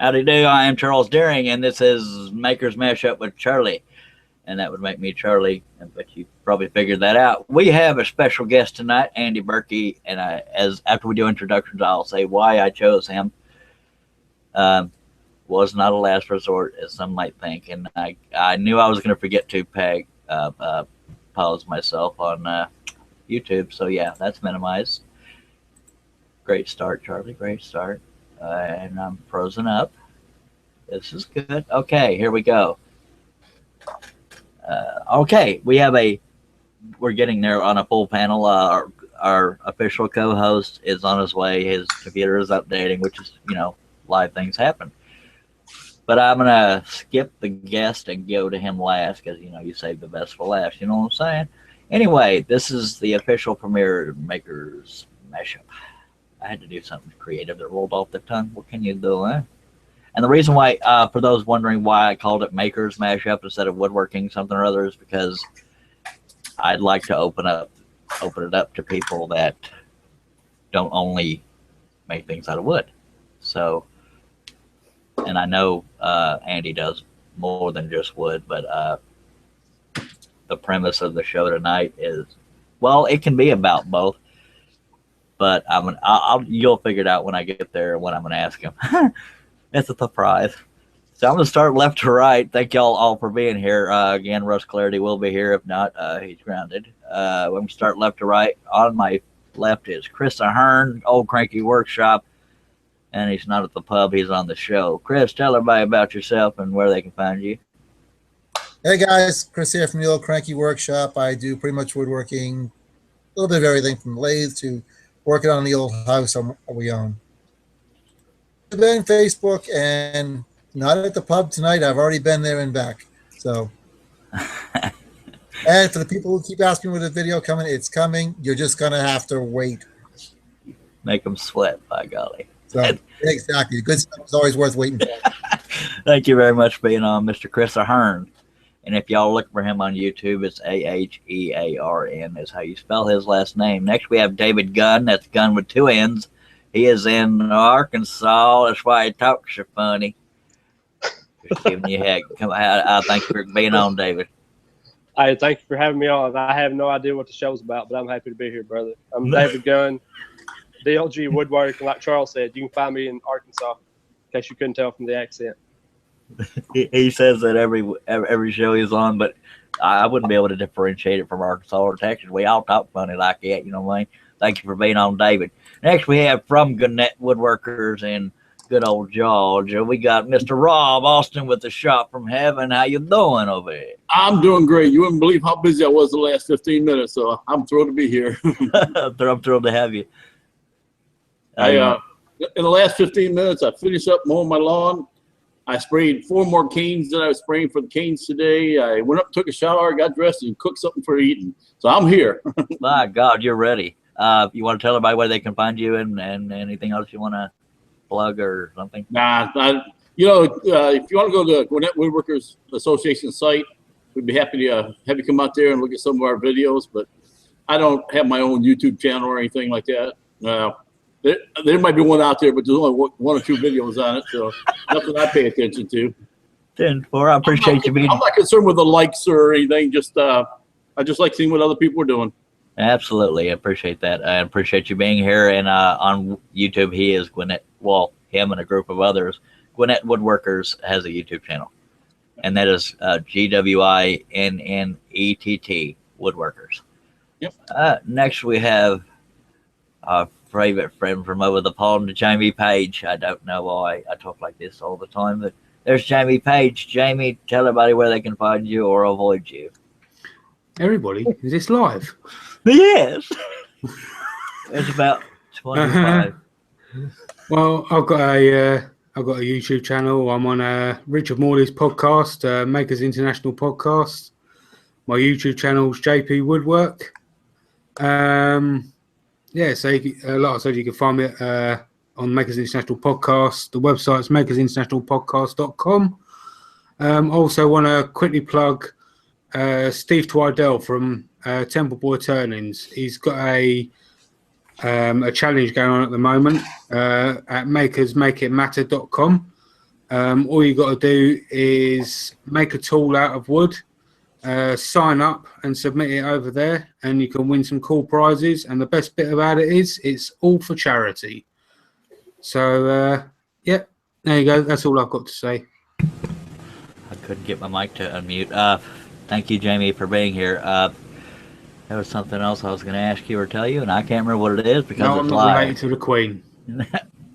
Howdy do, I am Charles Deering, and this is Maker's Mashup with Charlie. And that would make me Charlie, but you probably figured that out. We have a special guest tonight, Andy Birkey, and after we do introductions, I'll say why I chose him. Was not a last resort, as some might think, and I knew I was going to forget to pause myself on YouTube, so yeah, that's minimized. Great start, Charlie, great start. And I'm frozen up. This is good. Okay, here we go. Okay, we're getting there on a full panel. Our official co-host is on his way. His computer is updating, which is, live things happen. But I'm going to skip the guest and go to him last because, you save the best for last. You know what I'm saying? Anyway, this is the official premiere Maker's Mashup. I had to do something creative that rolled off the tongue. What can you do, eh? And the reason why, for those wondering why I called it Maker's Mashup instead of Woodworking something or other, is because I'd like to open it up to people that don't only make things out of wood. So, and I know Andy does more than just wood, but the premise of the show tonight is, well, it can be about both. But you'll figure it out when I get there and what I'm going to ask him. It's a surprise. So I'm going to start left to right. Thank y'all all for being here. Again, Russ Clarity will be here. If not, he's grounded. I'm going to start left to right. On my left is Chris Ahern, Old Cranky Workshop. And he's not at the pub. He's on the show. Chris, tell everybody about yourself and where they can find you. Hey, guys. Chris here from the Old Cranky Workshop. I do pretty much woodworking, a little bit of everything from lathe to working on the old house we own. I've been on Facebook and not at the pub tonight. I've already been there and back. So, and for the people who keep asking when the video coming, it's coming. You're just going to have to wait. Make them sweat, by golly. So, exactly. Good stuff is always worth waiting for. Thank you very much for being on, Mr. Chris Ahern. And if y'all look for him on YouTube, it's Ahearn is how you spell his last name. Next, we have David Gunn. That's Gunn with two N's. He is in Arkansas. That's why he talks so funny. Just giving you a heck. Thank you for being on, David. Hey, thank you for having me on. I have no idea what the show's about, but I'm happy to be here, brother. I'm David Gunn, DLG Woodworking. Like Charles said, you can find me in Arkansas, in case you couldn't tell from the accent. He says that every show he's on, but I wouldn't be able to differentiate it from Arkansas or Texas. We all talk funny like that, you know what I mean? Thank you for being on, David. Next, we have from Gannett Woodworkers in good old Georgia. We got Mr. Rob Austin with the Shop from Heaven. How you doing over here? I'm doing great. You wouldn't believe how busy I was the last 15 minutes, so I'm thrilled to be here. I'm thrilled to have you. In the last 15 minutes, I finished up mowing my lawn. I sprayed 4 more canes that I was spraying for the canes today. I went up, took a shower, got dressed, and cooked something for eating. So I'm here. My God, you're ready. You want to tell everybody where they can find you and anything else you want to plug or something? Nah, if you want to go to the Gwinnett Woodworkers Association site, we'd be happy to have you come out there and look at some of our videos. But I don't have my own YouTube channel or anything like that. There might be one out there, but there's only 1 or 2 videos on it, so nothing I pay attention to. 10-4, I appreciate you being. I'm not concerned with the likes or anything. I just like seeing what other people are doing. Absolutely, I appreciate that. I appreciate you being here. And on YouTube, he is Gwinnett. Well, him and a group of others. Gwinnett Woodworkers has a YouTube channel, and that is GWINNETT Woodworkers. Yep. Next, we have our favorite friend from over the pond, Jamie Page. I don't know why I talk like this all the time, but there's Jamie Page. Jamie, tell everybody where they can find you or avoid you. Everybody, is this live? Yes. It's about 25. Well, I've got a YouTube channel. I'm on Richard Morley's podcast, Makers International Podcast. My YouTube channel is JP Woodwork. Yeah, so like I said, you can find me on Makers International Podcast. The website's makersinternationalpodcast.com. Also want to quickly plug Steve Twidell from Temple Boy Turnings. He's got a challenge going on at the moment at makersmakeitmatter.com. All you got to do is make a tool out of wood, sign up and submit it over there, and you can win some cool prizes. And the best bit about it is it's all for charity. So, yeah, there you go. That's all I've got to say. I couldn't get my mic to unmute. Thank you, Jamie, for being here. There was something else I was going to ask you or tell you, and I can't remember what it is because No, it's I'm not live. related to the Queen.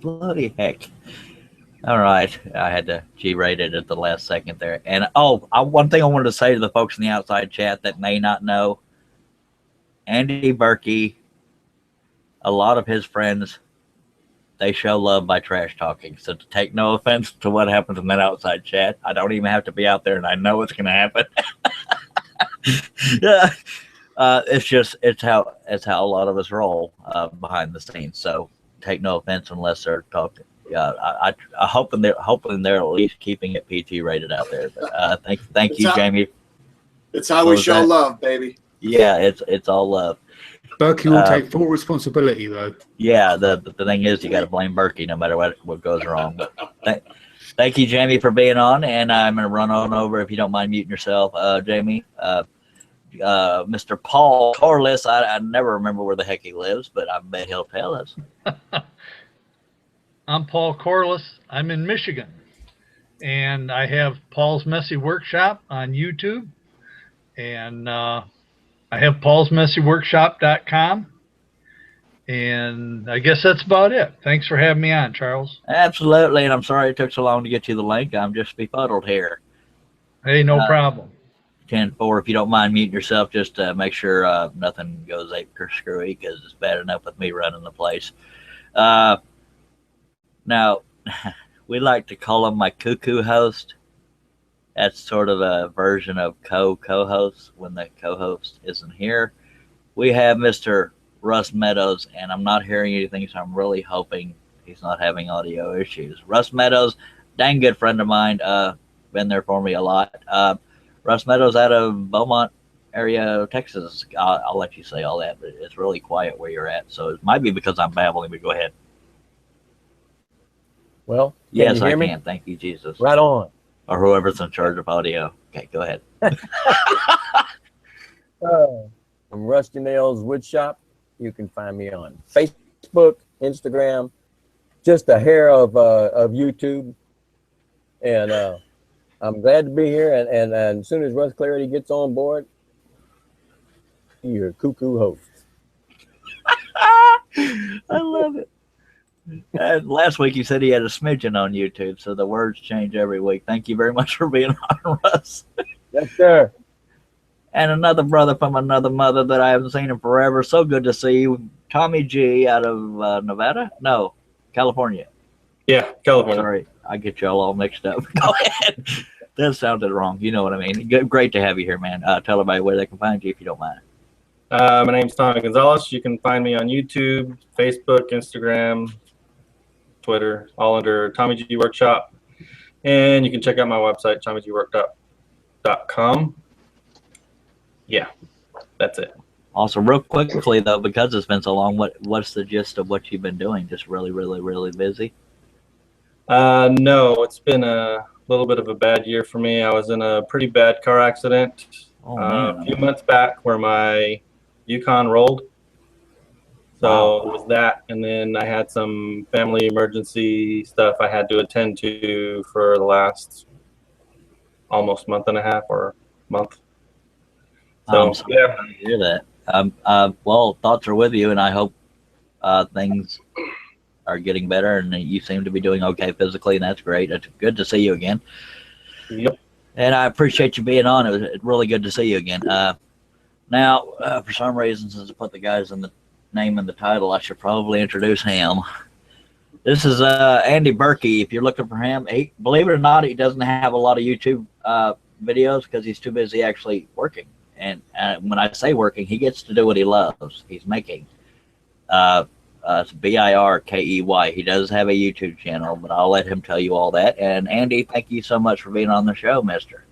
Bloody heck. All right. I had to G-rate it at the last second there. And, one thing I wanted to say to the folks in the outside chat that may not know, Andy Birkey, a lot of his friends, they show love by trash talking. So to take no offense to what happens in that outside chat, I don't even have to be out there, and I know it's going to happen. Yeah. It's how a lot of us roll behind the scenes. So take no offense unless they're talking. Yeah, I hoping they're at least keeping it PG rated out there. But thank you, Jamie. It's how we show love, baby. Yeah, it's all love. Berkey will take full responsibility, though. Yeah, the thing is, you got to blame Berkey no matter what goes wrong. But thank you, Jamie, for being on. And I'm going to run on over if you don't mind muting yourself, Jamie. Mr. Paul Corliss, I never remember where the heck he lives, but I bet he'll tell us. I'm Paul Corliss. I'm in Michigan, and I have Paul's Messy Workshop on YouTube, and I have paulsmessyworkshop.com, and I guess that's about it. Thanks for having me on, Charles. Absolutely, and I'm sorry it took so long to get you the link. I'm just befuddled here. Hey, no problem. 10-4, if you don't mind muting yourself, just make sure nothing goes ape or screwy, because it's bad enough with me running the place. Now, we like to call him my cuckoo host. That's sort of a version of co-host when the co-host isn't here. We have Mr. Russ Meadows, and I'm not hearing anything, so I'm really hoping he's not having audio issues. Russ Meadows, dang good friend of mine, been there for me a lot. Russ Meadows out of Beaumont area, Texas. I'll let you say all that, but it's really quiet where you're at, so it might be because I'm babbling, but go ahead. Well, yes, I can. Thank you, Jesus. Right on. Or whoever's in charge of audio. Okay, go ahead. From Rusty Nails Woodshop. You can find me on Facebook, Instagram, just a hair of YouTube. And I'm glad to be here. And as soon as Russ Clarity gets on board, you're a cuckoo host. I love it. Last week you said he had a smidgen on YouTube, so the words change every week. Thank you very much for being on, Russ. Yes, sir. And another brother from another mother that I haven't seen in forever. So good to see you. Tommy G out of Nevada? No, California. Yeah, California. Sorry, I get y'all all mixed up. Go ahead. That sounded wrong. You know what I mean. Great to have you here, man. Tell everybody where they can find you if you don't mind. My name's Tommy Gonzalez. You can find me on YouTube, Facebook, Instagram, Twitter, all under Tommy G Workshop. And you can check out my website, TommyGWorkshop.com. Yeah, that's it. Also, real quickly, though, because it's been so long, what's the gist of what you've been doing? Just really, really, really busy? No, it's been a little bit of a bad year for me. I was in a pretty bad car accident a few months back where my Yukon rolled. So it was that, and then I had some family emergency stuff I had to attend to for the last almost month and a half or month. So yeah, I hear that. Well, thoughts are with you, and I hope things are getting better, and you seem to be doing okay physically, and that's great. It's good to see you again. Yep. And I appreciate you being on. It was really good to see you again. Now, for some reason, since I put the guys in the name and the title, I should probably introduce him. This is Andy Birkey. If you're looking for him, believe it or not, he doesn't have a lot of YouTube videos because he's too busy actually working. And when I say working, he gets to do what he loves. He's making. It's Birkey. He does have a YouTube channel, but I'll let him tell you all that. And Andy, thank you so much for being on the show, mister.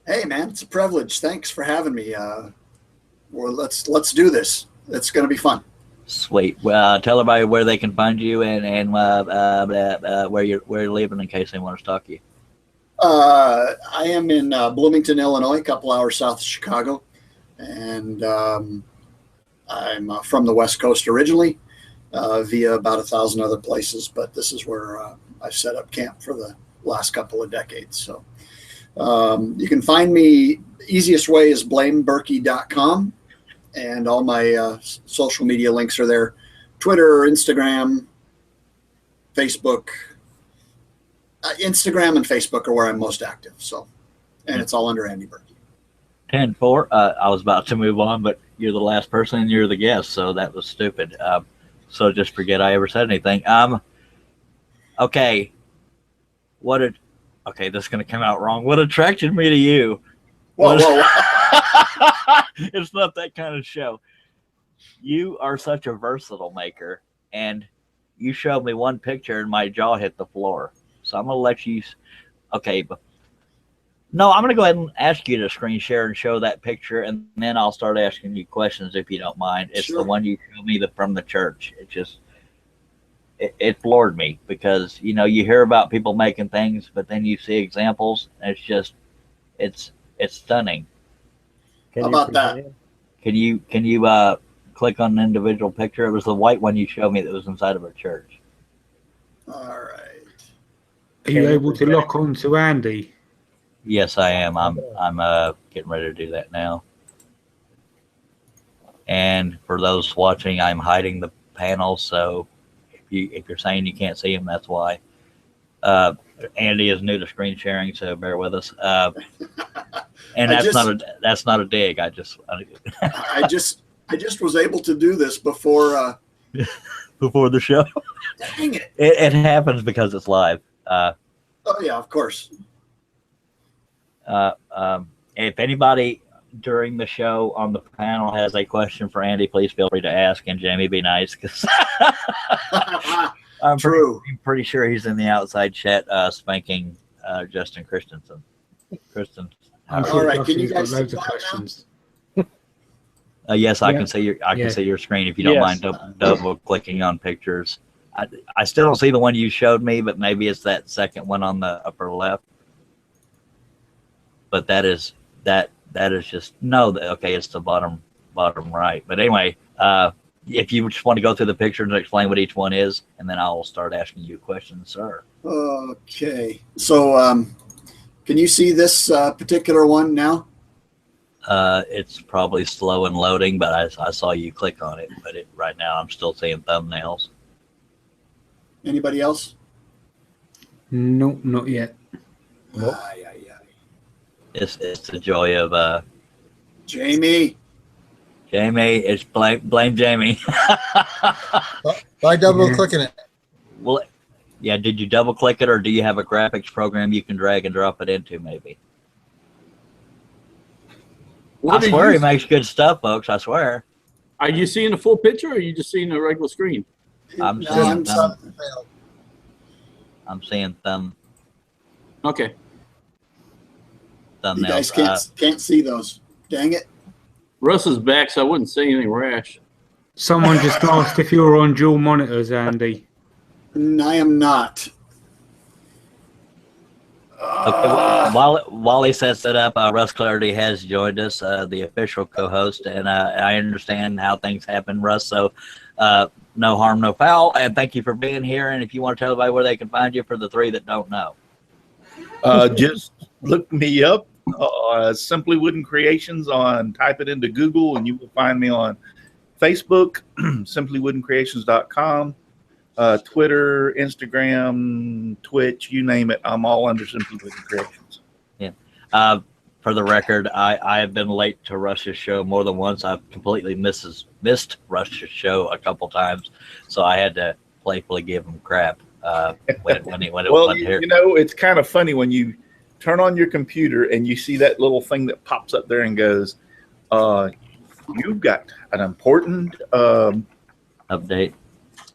Hey, man, it's a privilege. Thanks for having me. Well, let's do this. It's going to be fun. Sweet. Well, tell everybody where they can find you and where you're living in case they want to stalk you. I am in Bloomington, Illinois, a couple hours south of Chicago, and I'm from the West Coast originally, via about 1,000 other places, but this is where I've set up camp for the last couple of decades. So you can find me. Easiest way is blamebirkey.com, and all my social media links are there. Twitter, Instagram, Facebook. Instagram and Facebook are where I'm most active. So, and it's all under Andy Birkey. 10-4. I was about to move on, but you're the last person and you're the guest, so that was stupid. So just forget I ever said anything. Okay. Okay, this is gonna come out wrong. What attracted me to you? Whoa. It's not that kind of show. You are such a versatile maker, and you showed me one picture and my jaw hit the floor. So I'm gonna let you. Okay, but no, I'm gonna go ahead and ask you to screen share and show that picture, and then I'll start asking you questions if you don't mind. It's Sure. the one you showed me from the church. It floored me because you hear about people making things, but then you see examples, and it's stunning. How about that? Can you click on an individual picture? It was the white one you showed me that was inside of a church. All right. Are you able to lock on to Andy? Yes, I am. I'm getting ready to do that now. And for those watching, I'm hiding the panel, so if you're saying you can't see him, that's why. Andy is new to screen sharing, so bear with us. And that's not a dig. I just was able to do this before before the show. Dang it. It happens because it's live. Oh yeah, of course. If anybody during the show on the panel has a question for Andy, please feel free to ask, and Jamie, be nice because I'm pretty sure he's in the outside chat spanking Justin Christensen. All right, can you guys see loads of questions? Yes, I can see your screen if you don't mind double clicking on pictures. I still don't see the one you showed me, but maybe it's that second one on the upper left. But that is just okay. It's the bottom right. But anyway, if you just want to go through the pictures and explain what each one is, and then I'll start asking you questions, sir. Okay. So, can you see this particular one now? It's probably slow and loading, but I saw you click on it. But right now, I'm still seeing thumbnails. Anybody else? No, not yet. Nope. It's the joy of Jamie. It's blame Jamie. By double clicking it. Well, yeah. Did you double click it, or do you have a graphics program you can drag and drop it into? Maybe. I swear he makes good stuff, folks. I swear. Are you seeing the full picture, or are you just seeing a regular screen? I'm seeing thumb. Okay. You guys can't see those. Dang it. Russ is back, so I wouldn't say anything rash. Someone just asked if you were on dual monitors, Andy. I am not. Okay, while he sets it up, Russ Clarity has joined us, the official co-host, and I understand how things happen, Russ. So no harm, no foul, and thank you for being here. And if you want to tell everybody where they can find you for the three that don't know. Just look me up, Simply Wooden Creations type it into Google, and you will find me on Facebook, simplywoodencreations.com, Twitter, Instagram, Twitch, you name it. I'm all under Simply Wooden Creations. Yeah. For the record, I have been late to Rush's show more than once. I've completely missed Rush's show a couple times, so I had to playfully give him crap when it wasn't here. You know, it's kind of funny when you turn on your computer and you see that little thing that pops up there and goes, "You've got an important update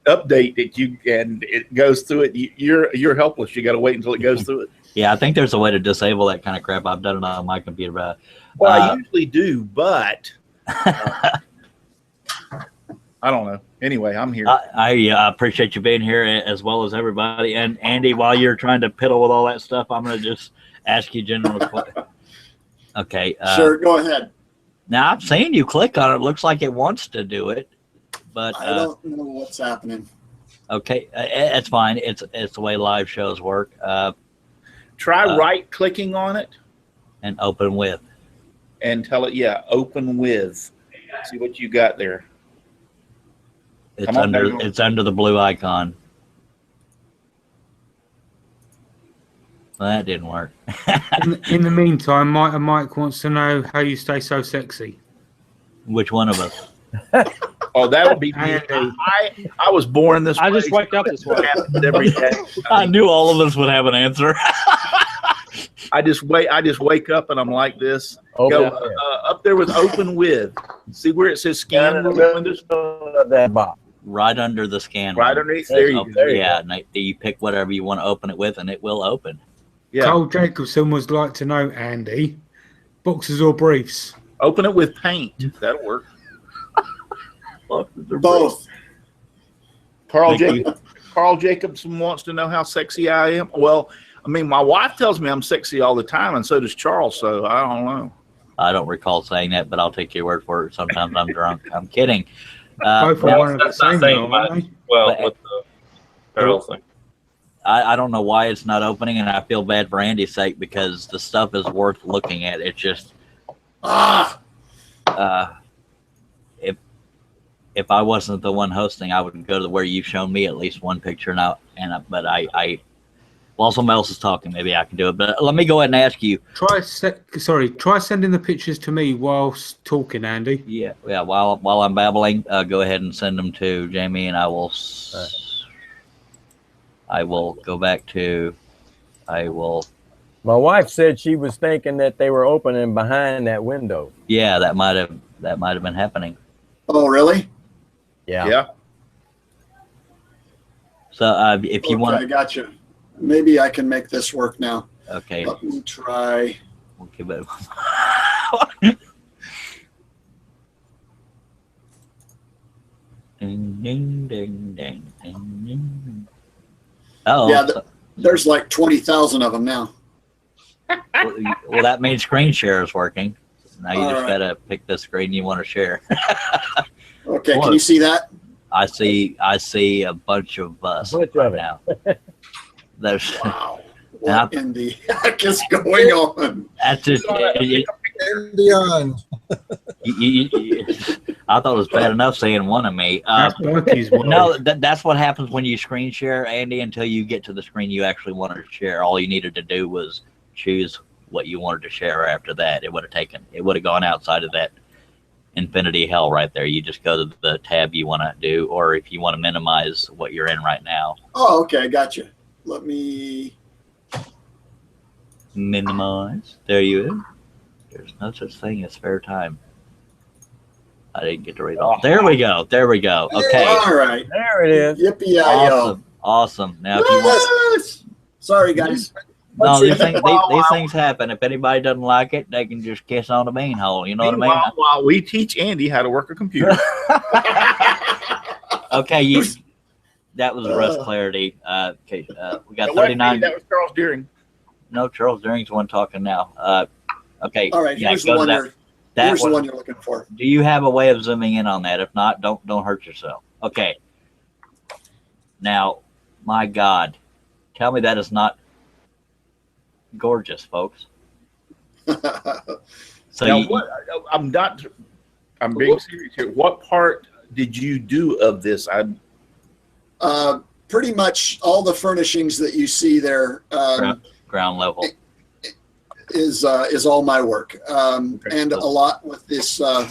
that and it goes through it. You're helpless. You got to wait until it goes through it." Yeah, I think there's a way to disable that kind of crap. I've done it on my computer. Well, I usually do, but I don't know. Anyway, I'm here. I appreciate you being here as well as everybody. And Andy, while you're trying to piddle with all that stuff, I'm going to just ask you general questions. Okay. Sure, go ahead. Now I've seen you click on it. It looks like it wants to do it, but I don't know what's happening. Okay, it's fine. It's the way live shows work. Try right clicking on it and open with, and tell it, yeah, open with. See what you got there. It's under the blue icon. Well, that didn't work. in the meantime, Mike wants to know how you stay so sexy. Which one of us? Oh, that would be me. I was born this way. I just wake up this way. Every day. I knew all of us would have an answer. I just wake up and I'm like this. Open Go up there with open with. See where it says scan windows? That box. Right under the scan. Right underneath. There you go. Yeah, you pick whatever you want to open it with, and it will open. Yeah. Carl Jacobson would like to know, Andy, boxers or briefs? Open it with paint. That'll work. Both. Carl Jacobson wants to know how sexy I am. Well, I mean, my wife tells me I'm sexy all the time, and so does Charles. So I don't know. I don't recall saying that, but I'll take your word for it. Sometimes I'm drunk. I'm kidding. Both are one of the same, though, aren't they? Well, with the barrel thing. I don't know why it's not opening, and I feel bad for Andy's sake because the stuff is worth looking at. It's just, if I wasn't the one hosting, I would go to where you've shown me at least one picture now. But while somebody else is talking, maybe I can do it. But let me go ahead and ask you. Try sending the pictures to me whilst talking, Andy. Yeah. While I'm babbling, go ahead and send them to Jamie, and I will go back to. My wife said she was thinking that they were opening behind that window. Yeah, that might have been happening. Oh, really? Yeah. Yeah. So if you want, I got you. Maybe I can make this work now. Okay. Let me try. We'll give it. Ding, ding, ding, ding, ding, ding. Oh, Yeah, there's like 20,000 of them now. well, that means screen share is working. Now you All just right. gotta pick the screen you want to share. Okay, Look. can you see that? I see a bunch of us right now. There's Wow. Now- What in the heck is going on? that's just. And beyond. I thought it was bad enough saying one of me. That's Berkey's wife. No, that's what happens when you screen share, Andy. Until you get to the screen you actually wanted to share, all you needed to do was choose what you wanted to share. After that, it would have gone outside of that infinity hell right there. You just go to the tab you want to do, or if you want to minimize what you're in right now, Oh, okay, gotcha. Let me. minimize. There you go. There's no such thing as spare time. I didn't get to read all. There we go. Okay. All right. There it is. Yippee-yi-yo. Awesome. Now, if you want. Yes! Sorry, guys. No, these things happen. If anybody doesn't like it, they can just kiss on the beanhole. You know what I mean? While we teach Andy how to work a computer. Okay, that was Russ Clarity. Okay, we got 39. That was Charles Deering. No, Charles Deering's the one talking now. Okay. All right, yeah, here's go the to one. Here's the one you're looking for. Do you have a way of zooming in on that? If not, don't hurt yourself. Okay. Now, my God, tell me that is not gorgeous, folks. So Now, I'm being serious here. What part did you do of this? Pretty much all the furnishings that you see there ground level is all my work, and a lot with this the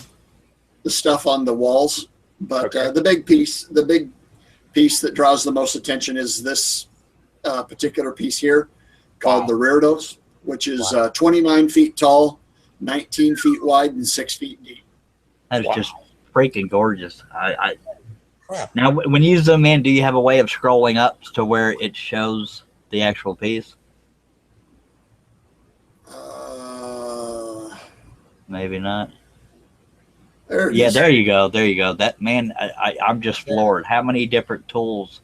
stuff on the walls. But the big piece that draws the most attention is this particular piece here, called the Reardos, which is 29 feet tall, 19 feet wide, and 6 feet deep. That is just freaking gorgeous. Now, when you zoom in, do you have a way of scrolling up to where it shows the actual piece? Maybe not. There it Yeah, is. there you go. There you go. That man, I'm just floored. How many different tools?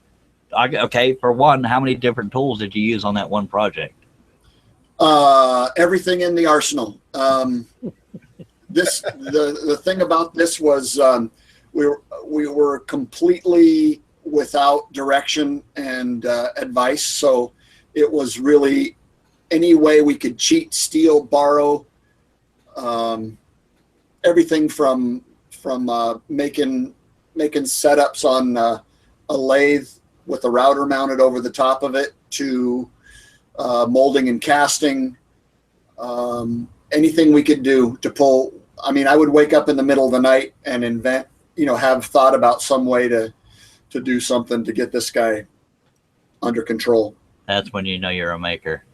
Okay, for one, how many different tools did you use on that one project? Everything in the arsenal. The thing about this was we were completely without direction and advice. So it was really any way we could cheat, steal, borrow. Everything from making setups on a lathe with a router mounted over the top of it to molding and casting. Anything we could do to pull. I mean, I would wake up in the middle of the night and invent, have thought about some way to do something to get this guy under control. That's when you know you're a maker.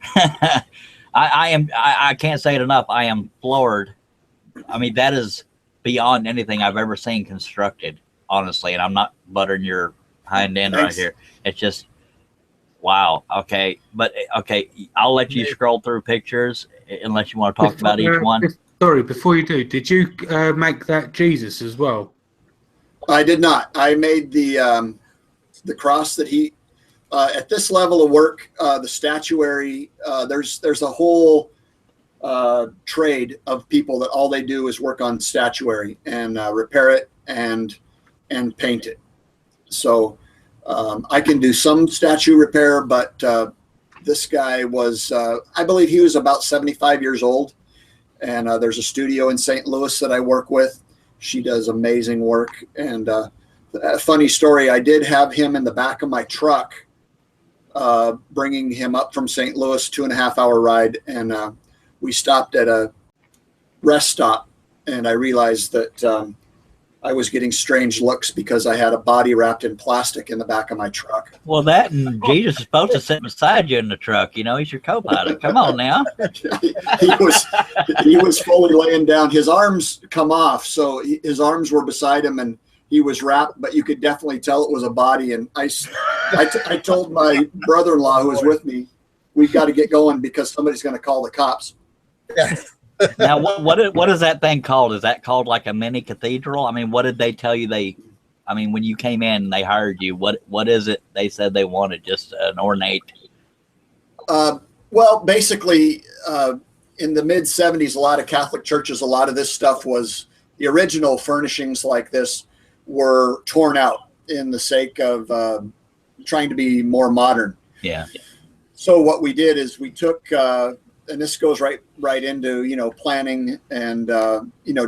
I can't say it enough. I am floored. I mean, that is beyond anything I've ever seen constructed, honestly. And I'm not buttering your hind end right here. It's just, wow. Okay. But, okay, I'll let you scroll through pictures unless you want to talk about each one. Sorry, before you do, did you make that Jesus as well? I did not. I made the cross that he, at this level of work, the statuary, there's a whole trade of people that all they do is work on statuary and repair it and paint it. So I can do some statue repair, but this guy was, I believe he was about 75 years old. And there's a studio in St. Louis that I work with. She does amazing work. And a funny story, I did have him in the back of my truck, bringing him up from St. Louis, 2.5-hour ride. And we stopped at a rest stop, and I realized that I was getting strange looks because I had a body wrapped in plastic in the back of my truck. Well, that and Jesus is supposed to sit beside you in the truck. He's your co-pilot. Come on now. he was fully laying down. His arms come off, so his arms were beside him, and he was wrapped, but you could definitely tell it was a body. And I told my brother-in-law who was with me, we've got to get going because somebody's going to call the cops. Yeah. Now, what is that thing called? Is that called like a mini cathedral? I mean, what did they tell you when you came in and they hired you, what is it they said they wanted? Just an ornate? Well, basically, in the mid-'70s, a lot of Catholic churches, a lot of this stuff was, the original furnishings like this were torn out in the sake of trying to be more modern. Yeah. So what we did is we took, and this goes right into, planning and,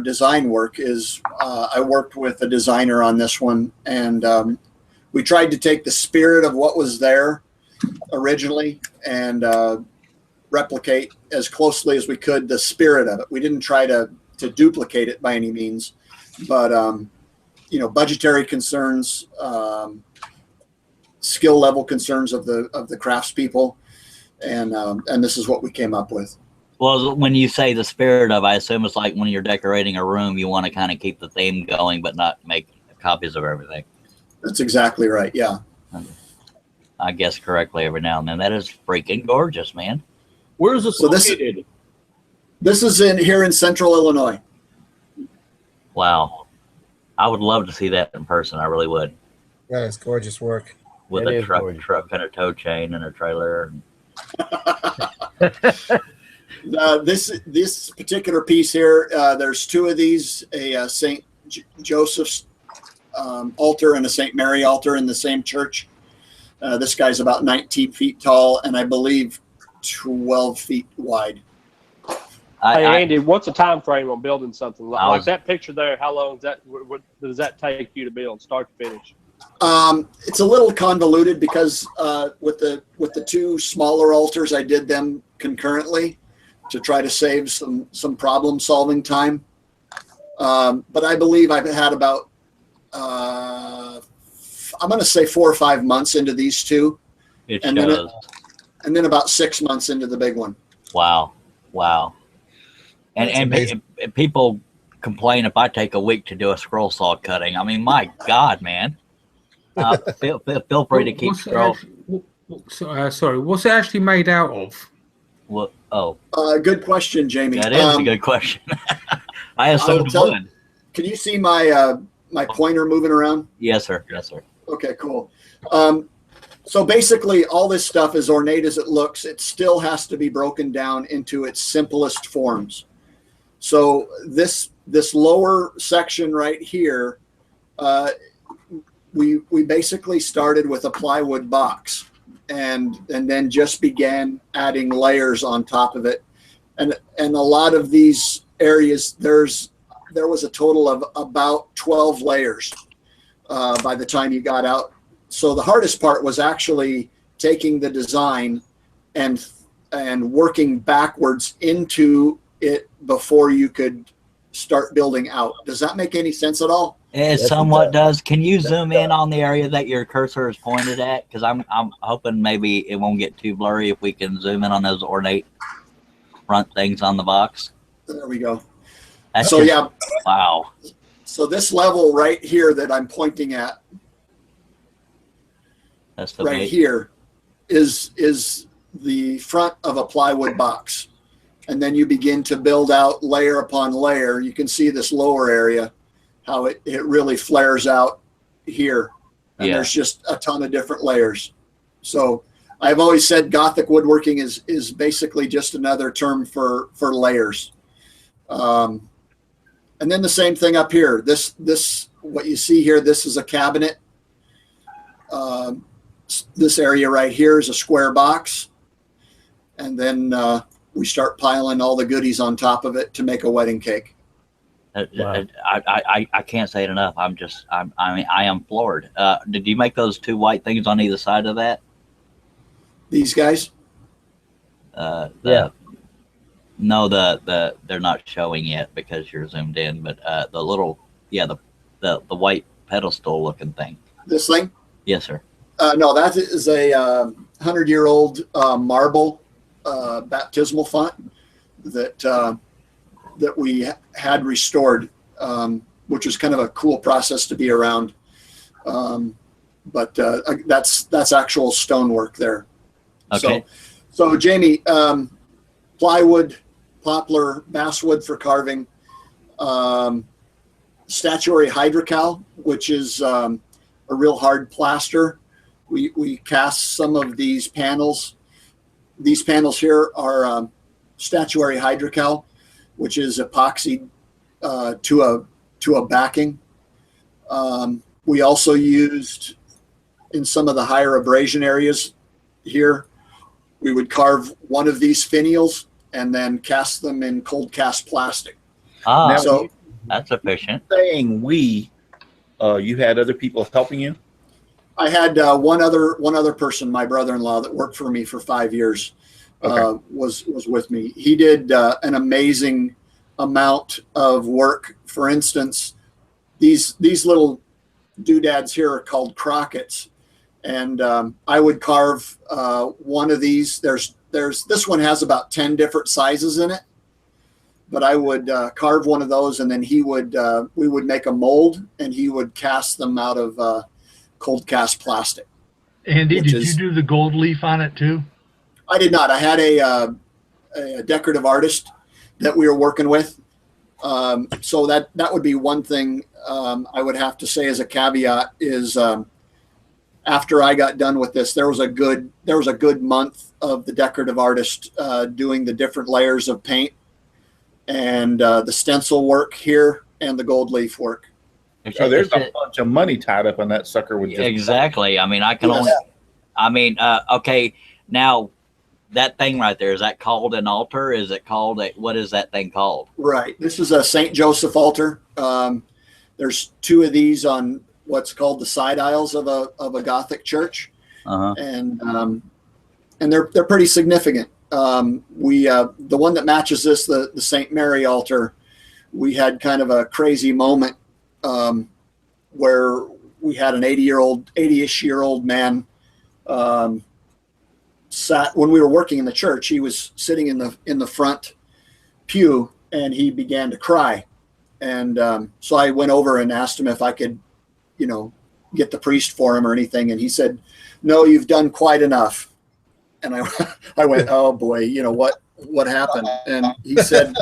design work is, I worked with a designer on this one, and we tried to take the spirit of what was there originally and replicate as closely as we could the spirit of it. We didn't try to duplicate it by any means, but, budgetary concerns, skill level concerns of the craftspeople. And this is what we came up with. Well, when you say the spirit of, I assume it's like when you're decorating a room, you want to kind of keep the theme going, but not make copies of everything. That's exactly right. Yeah. I guess correctly every now and then. That is freaking gorgeous, man. Where is this located? This is here in Central Illinois. Wow. I would love to see that in person. I really would. That is gorgeous work. With a truck and a tow chain and a trailer. This particular piece here, there's two of these, a St. Joseph's altar and a St. Mary altar in the same church. This guy's about 19 feet tall and I believe 12 feet wide. Hey, Andy, what's the time frame on building something like that picture there? How long does that take you to build, start to finish? It's a little convoluted because with the two smaller altars, I did them concurrently to try to save some problem solving time. But I believe I've had about I'm going to say 4 or 5 months into these two, and then about 6 months into the big one. Wow. And people complain if I take a week to do a scroll saw cutting. I mean, my God, man. Feel free to keep scrolling. Sorry, what's it actually made out of? What? Oh. Good question, Jamie. That is a good question. I assumed wood. Can you see my my pointer moving around? Yes, sir. Yes, sir. Okay, cool. So basically, all this stuff, as ornate as it looks, it still has to be broken down into its simplest forms. So this lower section right here, we basically started with a plywood box, and then just began adding layers on top of it, and a lot of these areas there was a total of about 12 layers by the time you got out. So the hardest part was actually taking the design and working backwards into it before you could start building out. Does that make any sense at all? It somewhat does. Can you zoom in on the area that your cursor is pointed at? Because I'm hoping maybe it won't get too blurry if we can zoom in on those ornate front things on the box. There we go. That's so just, yeah. Wow. So this level right here that I'm pointing at, that's the right here, is the front of a plywood box. And then you begin to build out layer upon layer. You can see this lower area, how it really flares out here. And there's just a ton of different layers. So I've always said Gothic woodworking is basically just another term for layers. And then the same thing up here. This what you see here, this is a cabinet. This area right here is a square box. And then we start piling all the goodies on top of it to make a wedding cake. Wow. I can't say it enough. I mean, I am floored. Did you make those two white things on either side of that? These guys? Yeah. No, they're not showing yet because you're zoomed in. But the little, the white pedestal looking thing. This thing? Yes, sir. No, that is a 100-year-old marble baptismal font that we had restored, which was kind of a cool process to be around. But that's actual stonework there. Okay. So Jamie, plywood, poplar, basswood for carving, statuary hydrocal, which is a real hard plaster. We cast some of these panels. These panels here are statuary hydrocal, which is epoxied to a backing. We also used, in some of the higher abrasion areas here, we would carve one of these finials and then cast them in cold cast plastic. Ah, so that's efficient. Saying you had other people helping you? I had one other person, my brother-in-law, that worked for me for 5 years, was with me. He did an amazing amount of work. For instance, these little doodads here are called crockets, and I would carve one of these. There's this one has about 10 different sizes in it, but I would carve one of those, and then we would make a mold, and he would cast them out of cold cast plastic. Andy, did you do the gold leaf on it too? I did not. I had a decorative artist that we were working with. So that would be one thing I would have to say as a caveat is after I got done with this, there was a good month of the decorative artist doing the different layers of paint and the stencil work here and the gold leaf work. So there's a bunch of money tied up in that sucker. With just exactly. I mean, I can only. I mean, okay. Now, that thing right there, is that called an altar? Is it called what is that thing called? Right. This is a St. Joseph altar. There's two of these on what's called the side aisles of a Gothic church, and they're pretty significant. The one that matches this, the St. Mary altar, we had kind of a crazy moment. Where we had an 80-ish-year-old man sat when we were working in the church. He was sitting in the front pew, and he began to cry. And so I went over and asked him if I could, get the priest for him or anything. And he said, "No, you've done quite enough." And I went, "Oh boy, what happened?" And he said,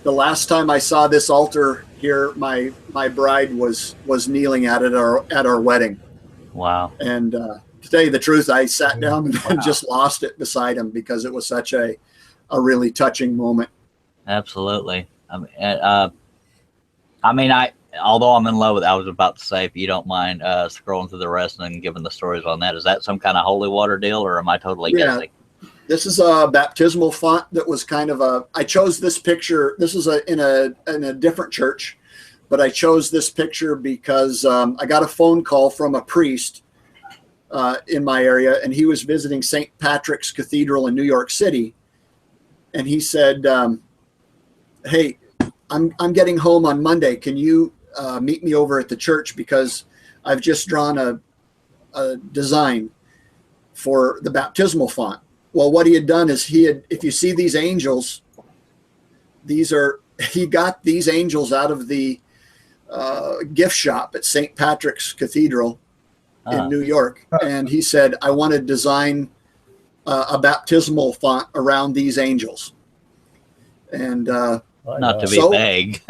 the last time I saw this altar here, my bride was kneeling at it at our wedding. Wow. And to tell you the truth, I sat down and just lost it beside him because it was such a really touching moment. Absolutely. Although I'm in love with, I was about to say, if you don't mind scrolling through the rest and giving the stories on that, is that some kind of holy water deal, or am I totally guessing? This is a baptismal font that was kind of I chose this picture. This is in a different church, but I chose this picture because I got a phone call from a priest in my area, and he was visiting St. Patrick's Cathedral in New York City. And he said, hey, I'm getting home on Monday. Can you meet me over at the church, because I've just drawn a design for the baptismal font. Well, what he had done is if you see these angels, he got these angels out of the gift shop at St. Patrick's Cathedral in New York. And he said, I want to design a baptismal font around these angels. And not to be vague.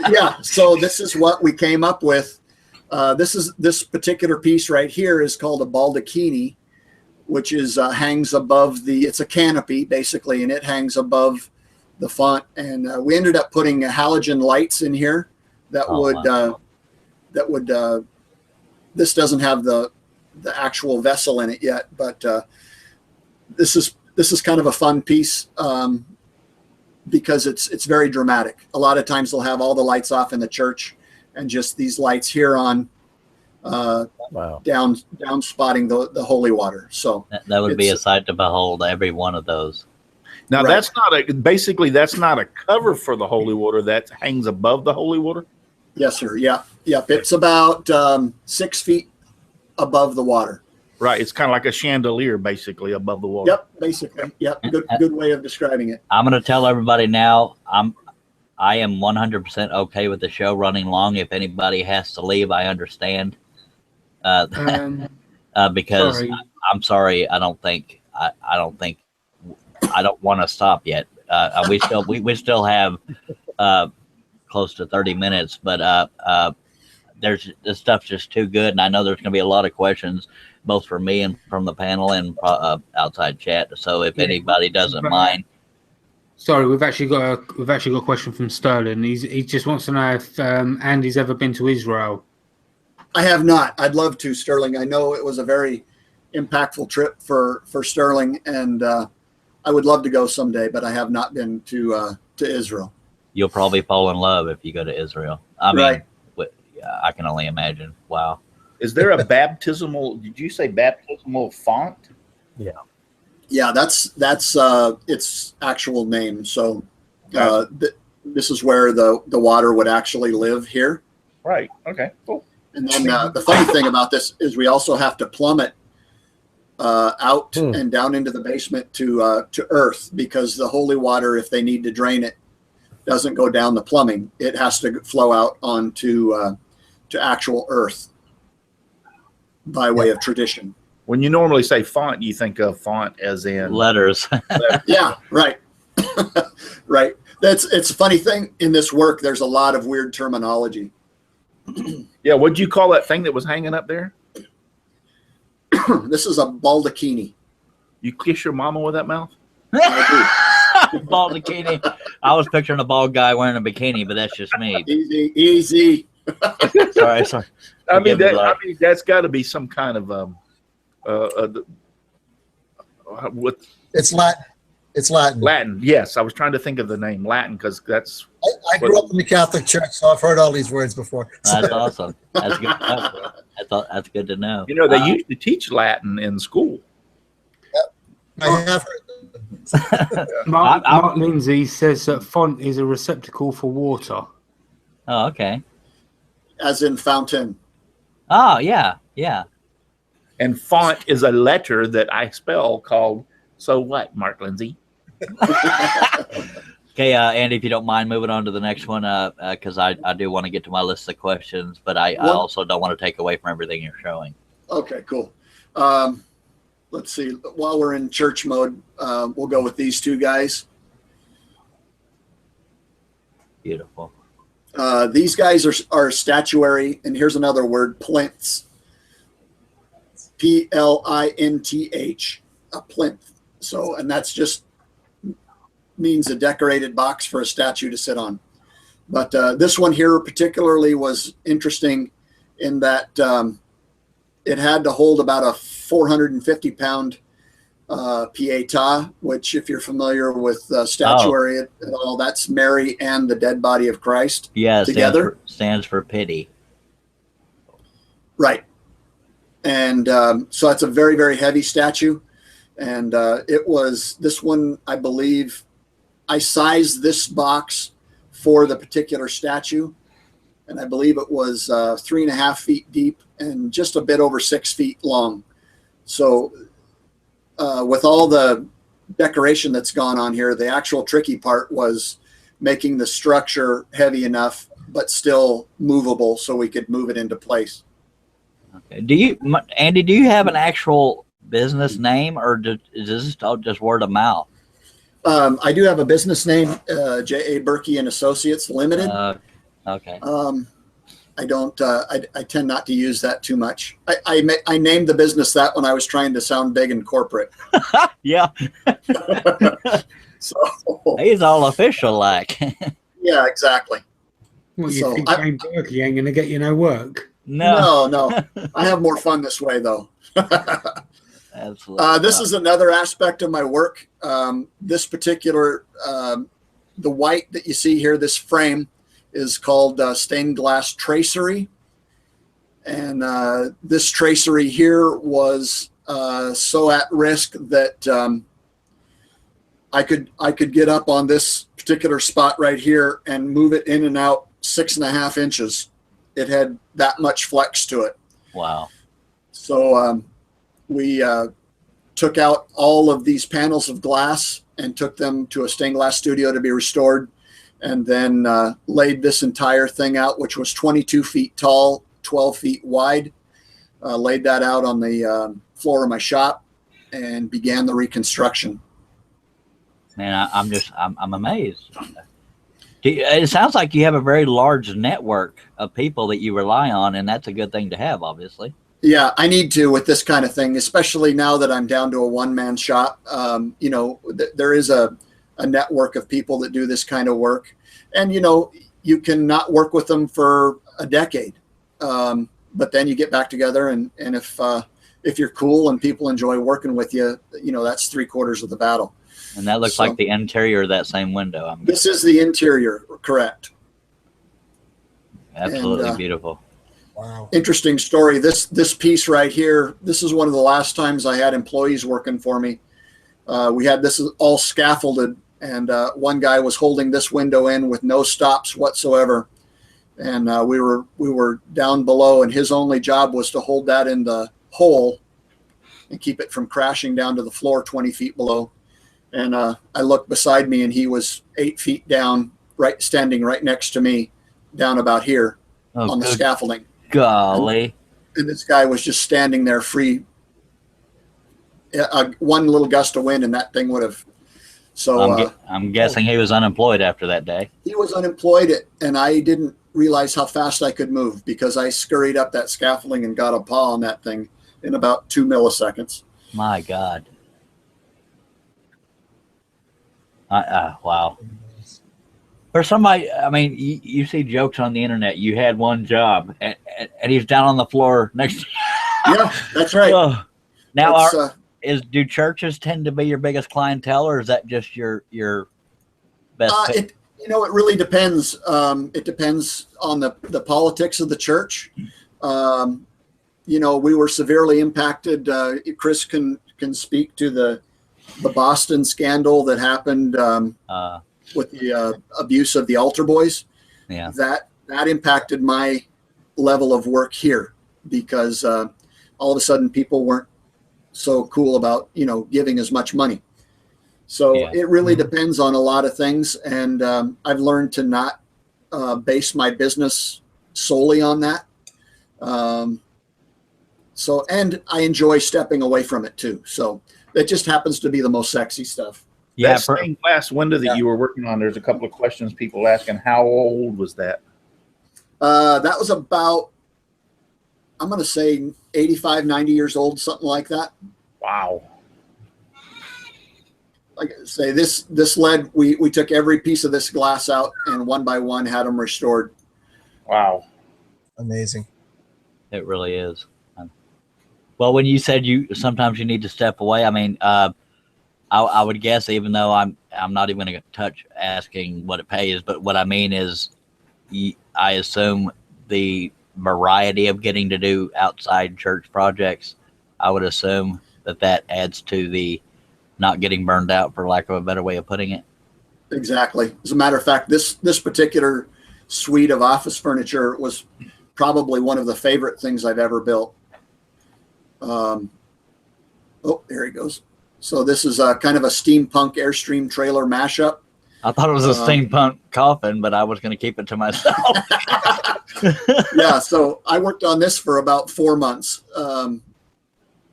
Yeah. So this is what we came up with. This particular piece right here is called a baldacchini, which is hangs above it's a canopy basically, and it hangs above the font. And we ended up putting halogen lights in here that would this doesn't have the actual vessel in it yet, but this is kind of a fun piece because it's very dramatic. A lot of times they'll have all the lights off in the church and just these lights here on down spotting the holy water. So that would be a sight to behold, every one of those. Now that's not a cover for the holy water that hangs above the holy water. Yes, sir. Yeah. Yep. It's about 6 feet above the water. Right. It's kind of like a chandelier basically above the water. Yep. Basically. Yep. Good way of describing it. I'm going to tell everybody now, I am 100% okay with the show running long. If anybody has to leave, I understand. Because sorry. I'm sorry, I don't want to stop yet. We still have close to 30 minutes, but this stuff's just too good, and I know there's going to be a lot of questions, both from me and from the panel and outside chat. So if anybody doesn't mind. Sorry, we've actually got a question from Sterling. He just wants to know if Andy's ever been to Israel. I have not. I'd love to, Sterling. I know it was a very impactful trip for Sterling, and I would love to go someday, but I have not been to Israel. You'll probably fall in love if you go to Israel. I mean, I can only imagine. Wow. Is there a baptismal? Did you say baptismal font? Yeah. Yeah, that's its actual name. So this is where the water would actually live here. Right. Okay. Cool. And then the funny thing about this is we also have to plumb it out and down into the basement to earth, because the holy water, if they need to drain it, doesn't go down the plumbing. It has to flow out onto to actual earth by way of tradition. When you normally say font, you think of font as in letters. Yeah, right. Right. It's a funny thing in this work. There's a lot of weird terminology. Yeah, what'd you call that thing that was hanging up there? This is a baldacchini. You kiss your mama with that mouth? Baldacchini. I was picturing a bald guy wearing a bikini, but that's just me. Easy. Sorry. I mean, that's got to be some kind of what? It's Latin. It's Latin. Latin. Yes, I was trying to think of the name Latin because that's. I grew up in the Catholic Church, so I've heard all these words before. That's awesome. That's good. That's good to know. You know, they used to teach Latin in school. Yep. I have heard. Mark Lindsay says that font is a receptacle for water. Oh, okay. As in fountain. Oh, yeah. And font is a letter that I spell called so what, Mark Lindsay? Okay, Andy, if you don't mind moving on to the next one, because I do want to get to my list of questions, but I also don't want to take away from everything you're showing. Okay, cool. Let's see. While we're in church mode, we'll go with these two guys. Beautiful. These guys are statuary, and here's another word, plinths. Plinth, a plinth. So, and that's just means a decorated box for a statue to sit on. But this one here particularly was interesting in that it had to hold about a 450-pound pietà, which, if you're familiar with statuary at all, that's Mary and the dead body of Christ together. Stands for pity. Right. And so that's a very, very heavy statue. And it was this one, I believe, I sized this box for the particular statue. And I believe it was 3.5 feet deep and just a bit over 6 feet long. So with all the decoration that's gone on here, the actual tricky part was making the structure heavy enough, but still movable so we could move it into place. Okay. Andy, do you have an actual business name, or is this all just word of mouth? I do have a business name, J.A. Birkey and Associates Limited. Okay. I don't. I tend not to use that too much. I named the business that when I was trying to sound big and corporate. Yeah. So he's all official, like. Yeah, exactly. Well, you think Jane Birkey ain't gonna get you no work? No. I have more fun this way, though. Absolutely. This is another aspect of my work. This particular, the white that you see here, this frame is called stained glass tracery. And this tracery here was so at risk that I could get up on this particular spot right here and move it in and out 6.5 inches. It had that much flex to it. Wow. So we took out all of these panels of glass and took them to a stained glass studio to be restored, and then laid this entire thing out, which was 22 feet tall, 12 feet wide. Laid that out on the floor of my shop and began the reconstruction. Man, I'm amazed. It sounds like you have a very large network of people that you rely on, and that's a good thing to have, obviously. Yeah, I need to with this kind of thing, especially now that I'm down to a one-man shop. You know, there is a network of people that do this kind of work, and you know, you can not work with them for a decade, but then you get back together, and if you're cool and people enjoy working with you, you know, that's 3/4 of the battle. And that looks like the interior of that same window. This is the interior, correct? Absolutely beautiful. Wow. Interesting story. This piece right here, this is one of the last times I had employees working for me. We had this all scaffolded, and one guy was holding this window in with no stops whatsoever. And we were down below, and his only job was to hold that in the hole and keep it from crashing down to the floor 20 feet below. And I looked beside me, and he was 8 feet down, standing right next to me, down about here on the scaffolding. Golly. And this guy was just standing there free. One little gust of wind, and that thing would have. So I'm guessing he was unemployed after that day. He was unemployed, and I didn't realize how fast I could move because I scurried up that scaffolding and got a paw on that thing in about 2 milliseconds. My God. Wow. For somebody, I mean, you see jokes on the internet. You had one job, and he's down on the floor next to you. Yeah, that's right. Now, do churches tend to be your biggest clientele, or is that just your best? It really depends. It depends on the politics of the church. You know, we were severely impacted. Chris can speak to the Boston scandal that happened with the abuse of the altar boys. Yeah, that impacted my level of work here because all of a sudden people weren't so cool about giving as much money. So it really depends on a lot of things, and I've learned to not base my business solely on that. And I enjoy stepping away from it too. So that just happens to be the most sexy stuff. Yeah, That stained glass window that you were working on, there's a couple of questions people asking. How old was that? That was about, I'm going to say 85, 90 years old, something like that. Wow. Like I say, this lead, we took every piece of this glass out and one by one had them restored. Wow. Amazing. It really is. Well, when you said sometimes you need to step away, I mean, I would guess, even though I'm not even going to touch asking what it pays, but what I mean is, I assume the variety of getting to do outside church projects, I would assume that adds to the not getting burned out, for lack of a better way of putting it. Exactly. As a matter of fact, this particular suite of office furniture was probably one of the favorite things I've ever built. Oh, there he goes. So this is kind of a steampunk Airstream trailer mashup. I thought it was a steampunk coffin, but I was going to keep it to myself. Yeah, so I worked on this for about 4 months.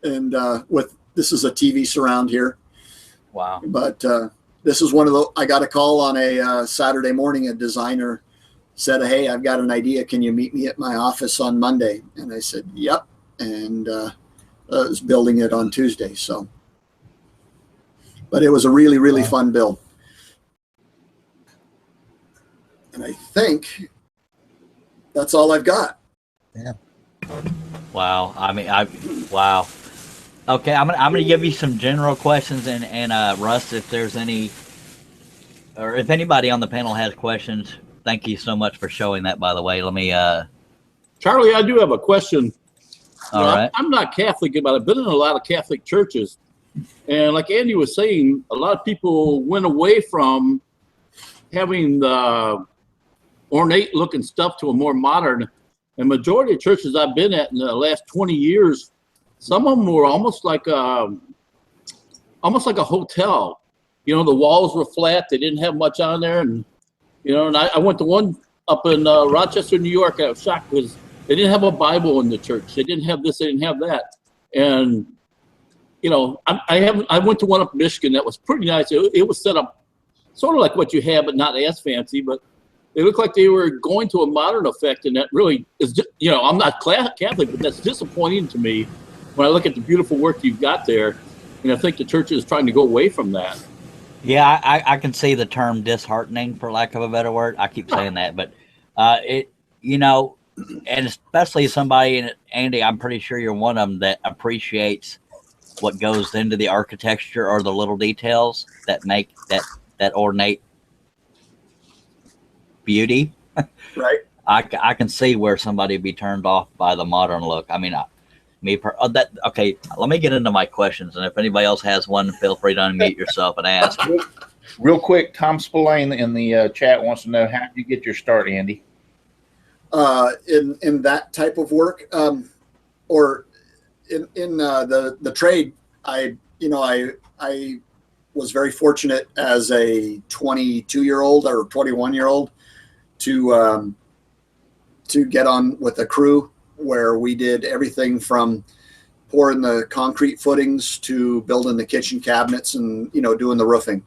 This is a TV surround here. Wow. But this is one of the, I got a call on a Saturday morning. A designer said, "Hey, I've got an idea. Can you meet me at my office on Monday?" And I said, "Yep." And I was building it on Tuesday. So, but it was a really, really fun build. And I think that's all I've got. Yeah. Wow. I mean, wow. Okay, I'm gonna give you some general questions, and Russ, if there's any, or if anybody on the panel has questions, thank you so much for showing that. By the way, let me. Charlie, I do have a question. All right. I'm not Catholic, but I've been in a lot of Catholic churches, and like Andy was saying, a lot of people went away from having the ornate-looking stuff to a more modern. And majority of churches I've been at in the last 20 years. Some of them were almost like a hotel. You know, the walls were flat. They didn't have much on there. And, you know, and I went to one up in Rochester, New York. I was shocked because they didn't have a Bible in the church. They didn't have this. They didn't have that. And, you know, I went to one up in Michigan that was pretty nice. It was set up sort of like what you have, but not as fancy. But they looked like they were going to a modern effect. And that really is, you know, I'm not Catholic, but that's disappointing to me when I look at the beautiful work you've got there, and I think the church is trying to go away from that. Yeah, I can see the term disheartening, for lack of a better word. I keep saying that, but it, you know, and especially somebody, and Andy, I'm pretty sure you're one of them that appreciates what goes into the architecture or the little details that make that ornate beauty. Right. I can see where somebody would be turned off by the modern look. I mean, okay, let me get into my questions, and if anybody else has one, feel free to unmute yourself and ask. Real quick, Tom Spillane in the chat wants to know, how did you get your start, Andy? In that type of work, or in the trade, I was very fortunate as a 22-year-old or 21-year-old to get on with a crew where we did everything from pouring the concrete footings to building the kitchen cabinets and, you know, doing the roofing.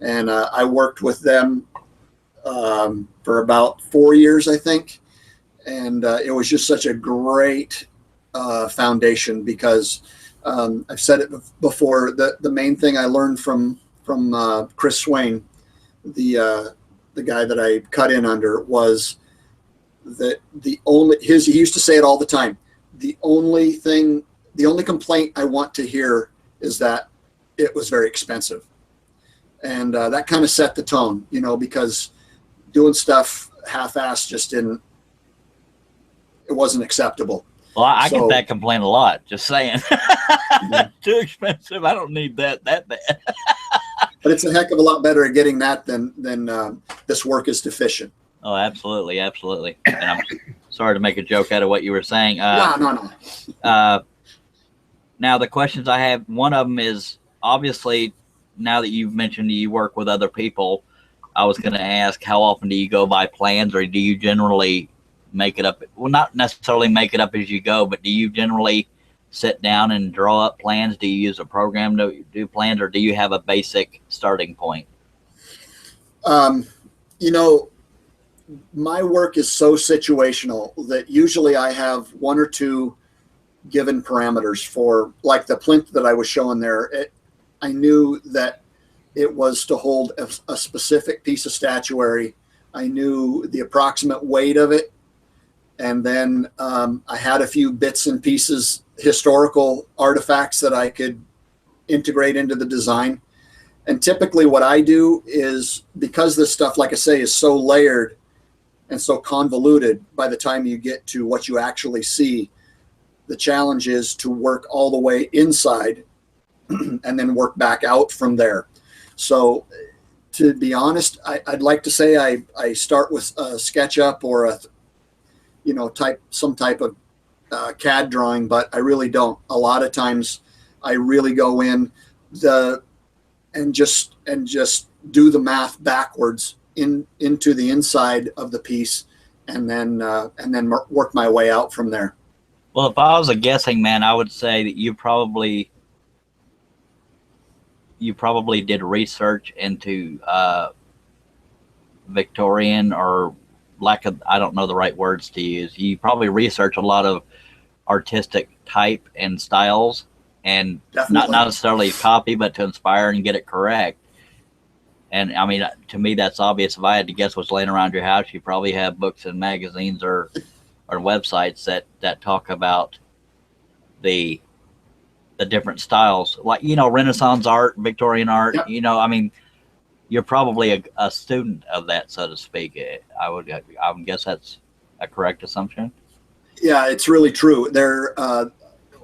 And I worked with them for about 4 years, I think. And it was just such a great foundation because I've said it before, the main thing I learned from Chris Swain, the guy that I cut in under, was that he used to say it all the time. The only complaint I want to hear is that it was very expensive. And that kind of set the tone, you know, because doing stuff half-assed it wasn't acceptable. Well, I get that complaint a lot, just saying. Too expensive. I don't need that bad. But it's a heck of a lot better at getting that than this work is deficient. Oh, absolutely, absolutely. And I'm sorry to make a joke out of what you were saying. No. Now, the questions I have, one of them is, obviously, now that you've mentioned you work with other people, I was going to ask, how often do you go by plans, or do you generally make it up? Well, not necessarily make it up as you go, but do you generally sit down and draw up plans? Do you use a program to do plans, or do you have a basic starting point? You know, my work is so situational that usually I have one or two given parameters for, like the plinth that I was showing there. I knew that it was to hold a specific piece of statuary. I knew the approximate weight of it. And then I had a few bits and pieces, historical artifacts that I could integrate into the design. And typically what I do is, because this stuff, like I say, is so layered and so convoluted, by the time you get to what you actually see, the challenge is to work all the way inside and then work back out from there. So to be honest, I'd like to say I start with a SketchUp or a, you know, some type of CAD drawing, but I really don't. A lot of times I really go in and just do the math backwards into the inside of the piece, and then work my way out from there. Well, if I was a guessing man, I would say that you probably did research into Victorian, or I don't know the right words to use. You probably research a lot of artistic type and styles, and not necessarily copy, but to inspire and get it correct. And I mean, to me, that's obvious. If I had to guess what's laying around your house, you probably have books and magazines or websites that talk about the different styles, like, you know, Renaissance art, Victorian art. Yep. You know, I mean, you're probably a student of that, so to speak. I would guess that's a correct assumption. Yeah, it's really true. There, a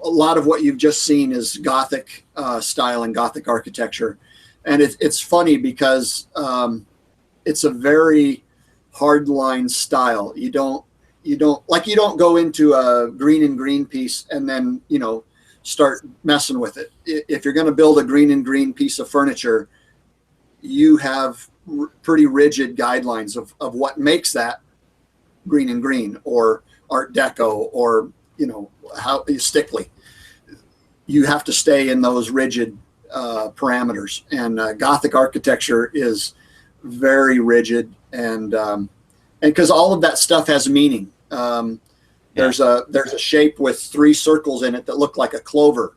lot of what you've just seen is Gothic style and Gothic architecture, and it's funny because it's a very hard line style. You don't go into a green and green piece and then, you know, start messing with it. If you're going to build a green and green piece of furniture, you have pretty rigid guidelines of what makes that green and green, or Art Deco, or, you know, how stickly. You have to stay in those rigid parameters, and Gothic architecture is very rigid, and because all of that stuff has meaning. There's a shape with 3 circles in it that look like a clover.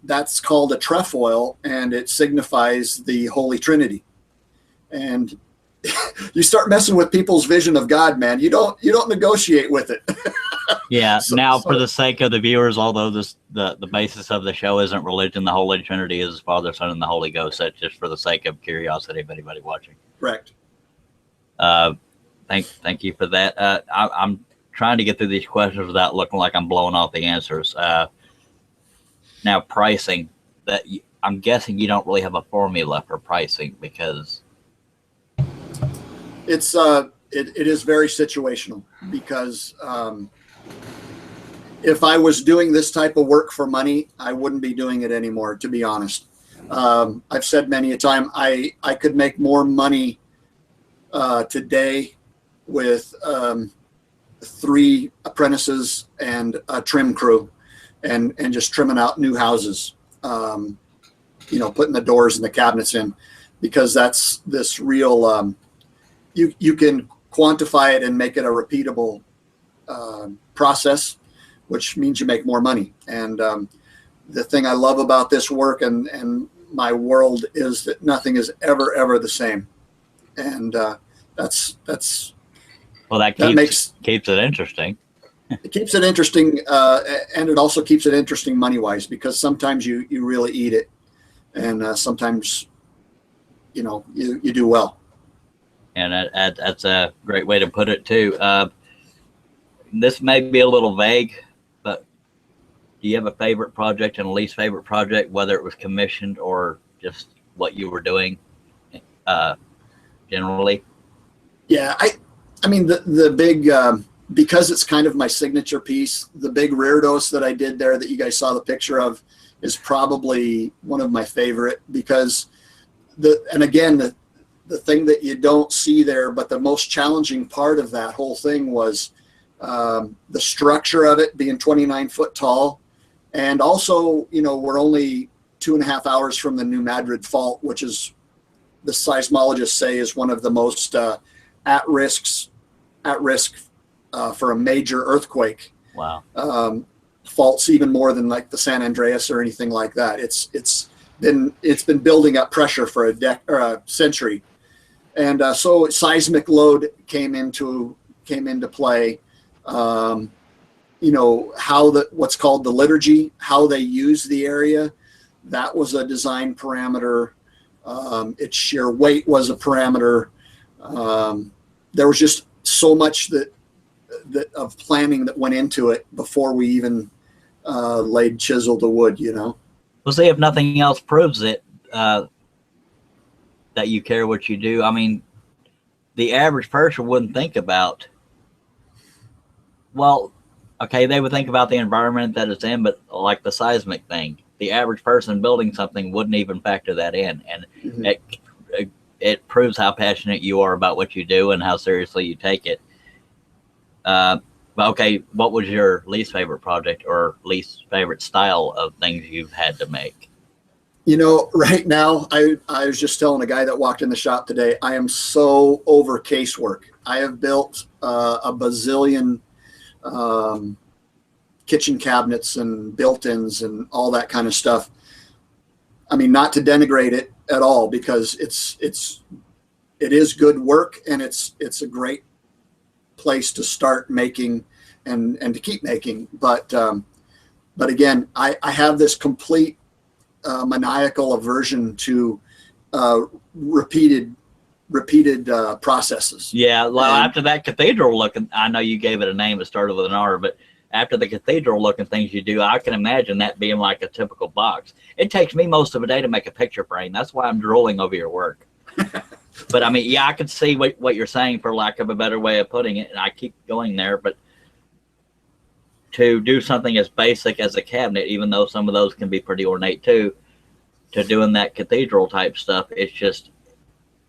That's called a trefoil, and it signifies the Holy Trinity. And you start messing with people's vision of God, man. You don't negotiate with it. Yeah. For the sake of the viewers, although the basis of the show isn't religion, the Holy Trinity is Father, Son, and the Holy Ghost. That's just for the sake of curiosity of anybody watching. Correct. Thank you for that. I'm trying to get through these questions without looking like I'm blowing off the answers. Now, pricing. I'm guessing you don't really have a formula for pricing, because it is very situational. Because if I was doing this type of work for money, I wouldn't be doing it anymore, to be honest. I've said many a time I could make more money today with 3 apprentices and a trim crew, and just trimming out new houses, you know, putting the doors and the cabinets in, because that's this real, you can quantify it and make it a repeatable process, which means you make more money. And the thing I love about this work and my world is that nothing is ever the same. And that's well, that keeps it interesting. It keeps it interesting, and it also keeps it interesting money-wise, because sometimes you really eat it, and sometimes, you know, you do well. And that's a great way to put it too. This may be a little vague, but do you have a favorite project and a least favorite project, whether it was commissioned or just what you were doing generally? Yeah, I mean, the big, because it's kind of my signature piece, the big rear dose that I did there that you guys saw the picture of is probably one of my favorite, because the thing that you don't see there, but the most challenging part of that whole thing was the structure of it being 29 foot tall And also, we're only 2.5 hours from the New Madrid Fault, which is, the seismologists say, is one of the most at risk for a major earthquake. Wow. Faults even more than like the San Andreas or anything like that. It's been building up pressure for a century, and so seismic load came into play. What's called the liturgy, how they use the area, that was a design parameter. Its shear weight was a parameter. There was just so much that of planning that went into it before we even laid chisel to wood. Well, see, if nothing else proves it, that you care what you do. I mean, the average person wouldn't think about, well, okay, they would think about the environment that it's in, but like the seismic thing, the average person building something wouldn't even factor that in. And it proves how passionate you are about what you do and how seriously you take it. But okay, what was your least favorite project or least favorite style of things you've had to make? Right now, I was just telling a guy that walked in the shop today, I am so over casework. I have built a bazillion kitchen cabinets and built-ins and all that kind of stuff. I mean, not to denigrate it at all, because it is good work, and it's a great place to start making and to keep making. But again, I have this complete maniacal aversion to repeated processes. Yeah, well, after that cathedral looking, I know you gave it a name that started with an R, but after the cathedral looking things you do, I can imagine that being like a typical box. It takes me most of a day to make a picture frame. That's why I'm drooling over your work. But I mean, yeah, I could see what you're saying, for lack of a better way of putting it, and I keep going there. But to do something as basic as a cabinet, even though some of those can be pretty ornate too, to doing that cathedral type stuff, it's just,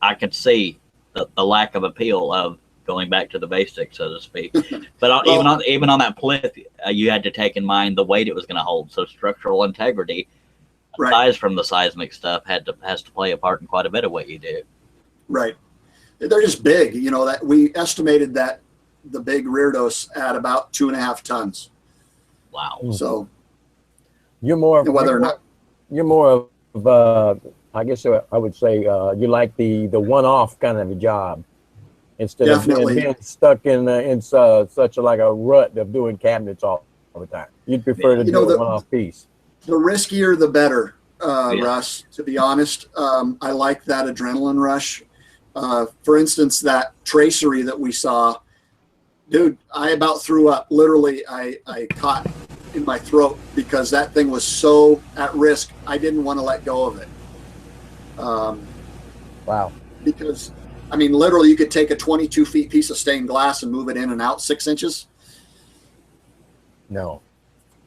I can see the lack of appeal of going back to the basics, so to speak. But even on that plinth, you had to take in mind the weight it was going to hold. So structural integrity, aside from the seismic stuff, has to play a part in quite a bit of what you do. Right. They're just big. That we estimated that the big rear-dos at about 2.5 tons. Wow. So you're more of I guess I would say you like the one-off kind of a job instead of being stuck in such a rut of doing cabinets all the time. You'd prefer to do a one-off piece. The riskier, the better, Russ. To be honest, I like that adrenaline rush. For instance, that tracery that we saw, dude, I about threw up. Literally, I caught in my throat because that thing was so at risk. I didn't want to let go of it. Wow. Because, I mean, literally, you could take a 22 feet piece of stained glass and move it in and out 6 inches. No.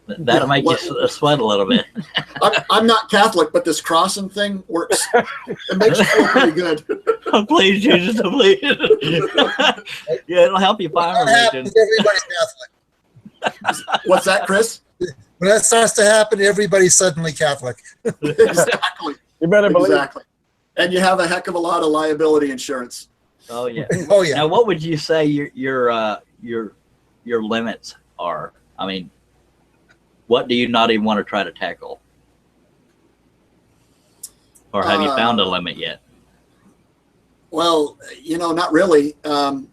That'll make you sweat a little bit. I'm not Catholic, but this crossing thing works. It makes you feel pretty good. Oh, please, Jesus, please. Yeah, it'll help you find religion. Everybody's Catholic. What's that, Chris? When that starts to happen, everybody's suddenly Catholic. Exactly. You better believe. Exactly. And you have a heck of a lot of liability insurance. Oh yeah. Oh yeah. Now, what would you say your limits are? I mean, what do you not even want to try to tackle, or have you found a limit yet? Well, not really. I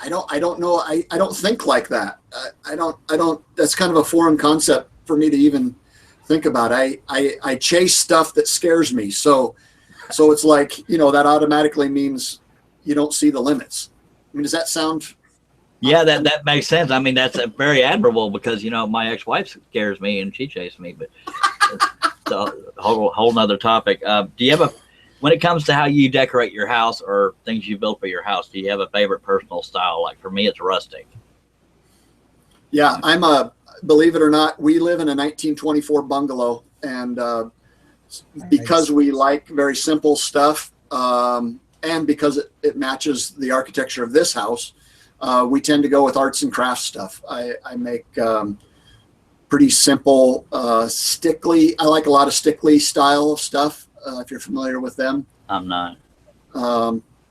don't know. I don't think like that. I don't. That's kind of a foreign concept for me to even think about. I chase stuff that scares me. So it's like, that automatically means you don't see the limits. I mean, does that sound? Yeah, that makes sense. I mean, that's very admirable because, my ex-wife scares me and she chased me, but it's a whole nother topic. Do you have when it comes to how you decorate your house or things you build for your house, do you have a favorite personal style? Like for me, it's rustic. Yeah, believe it or not, we live in a 1924 bungalow, and because we like very simple stuff, and because it matches the architecture of this house, we tend to go with arts and crafts stuff. I make pretty simple, Stickley. I like a lot of Stickley style of stuff. If you're familiar with them, I'm not.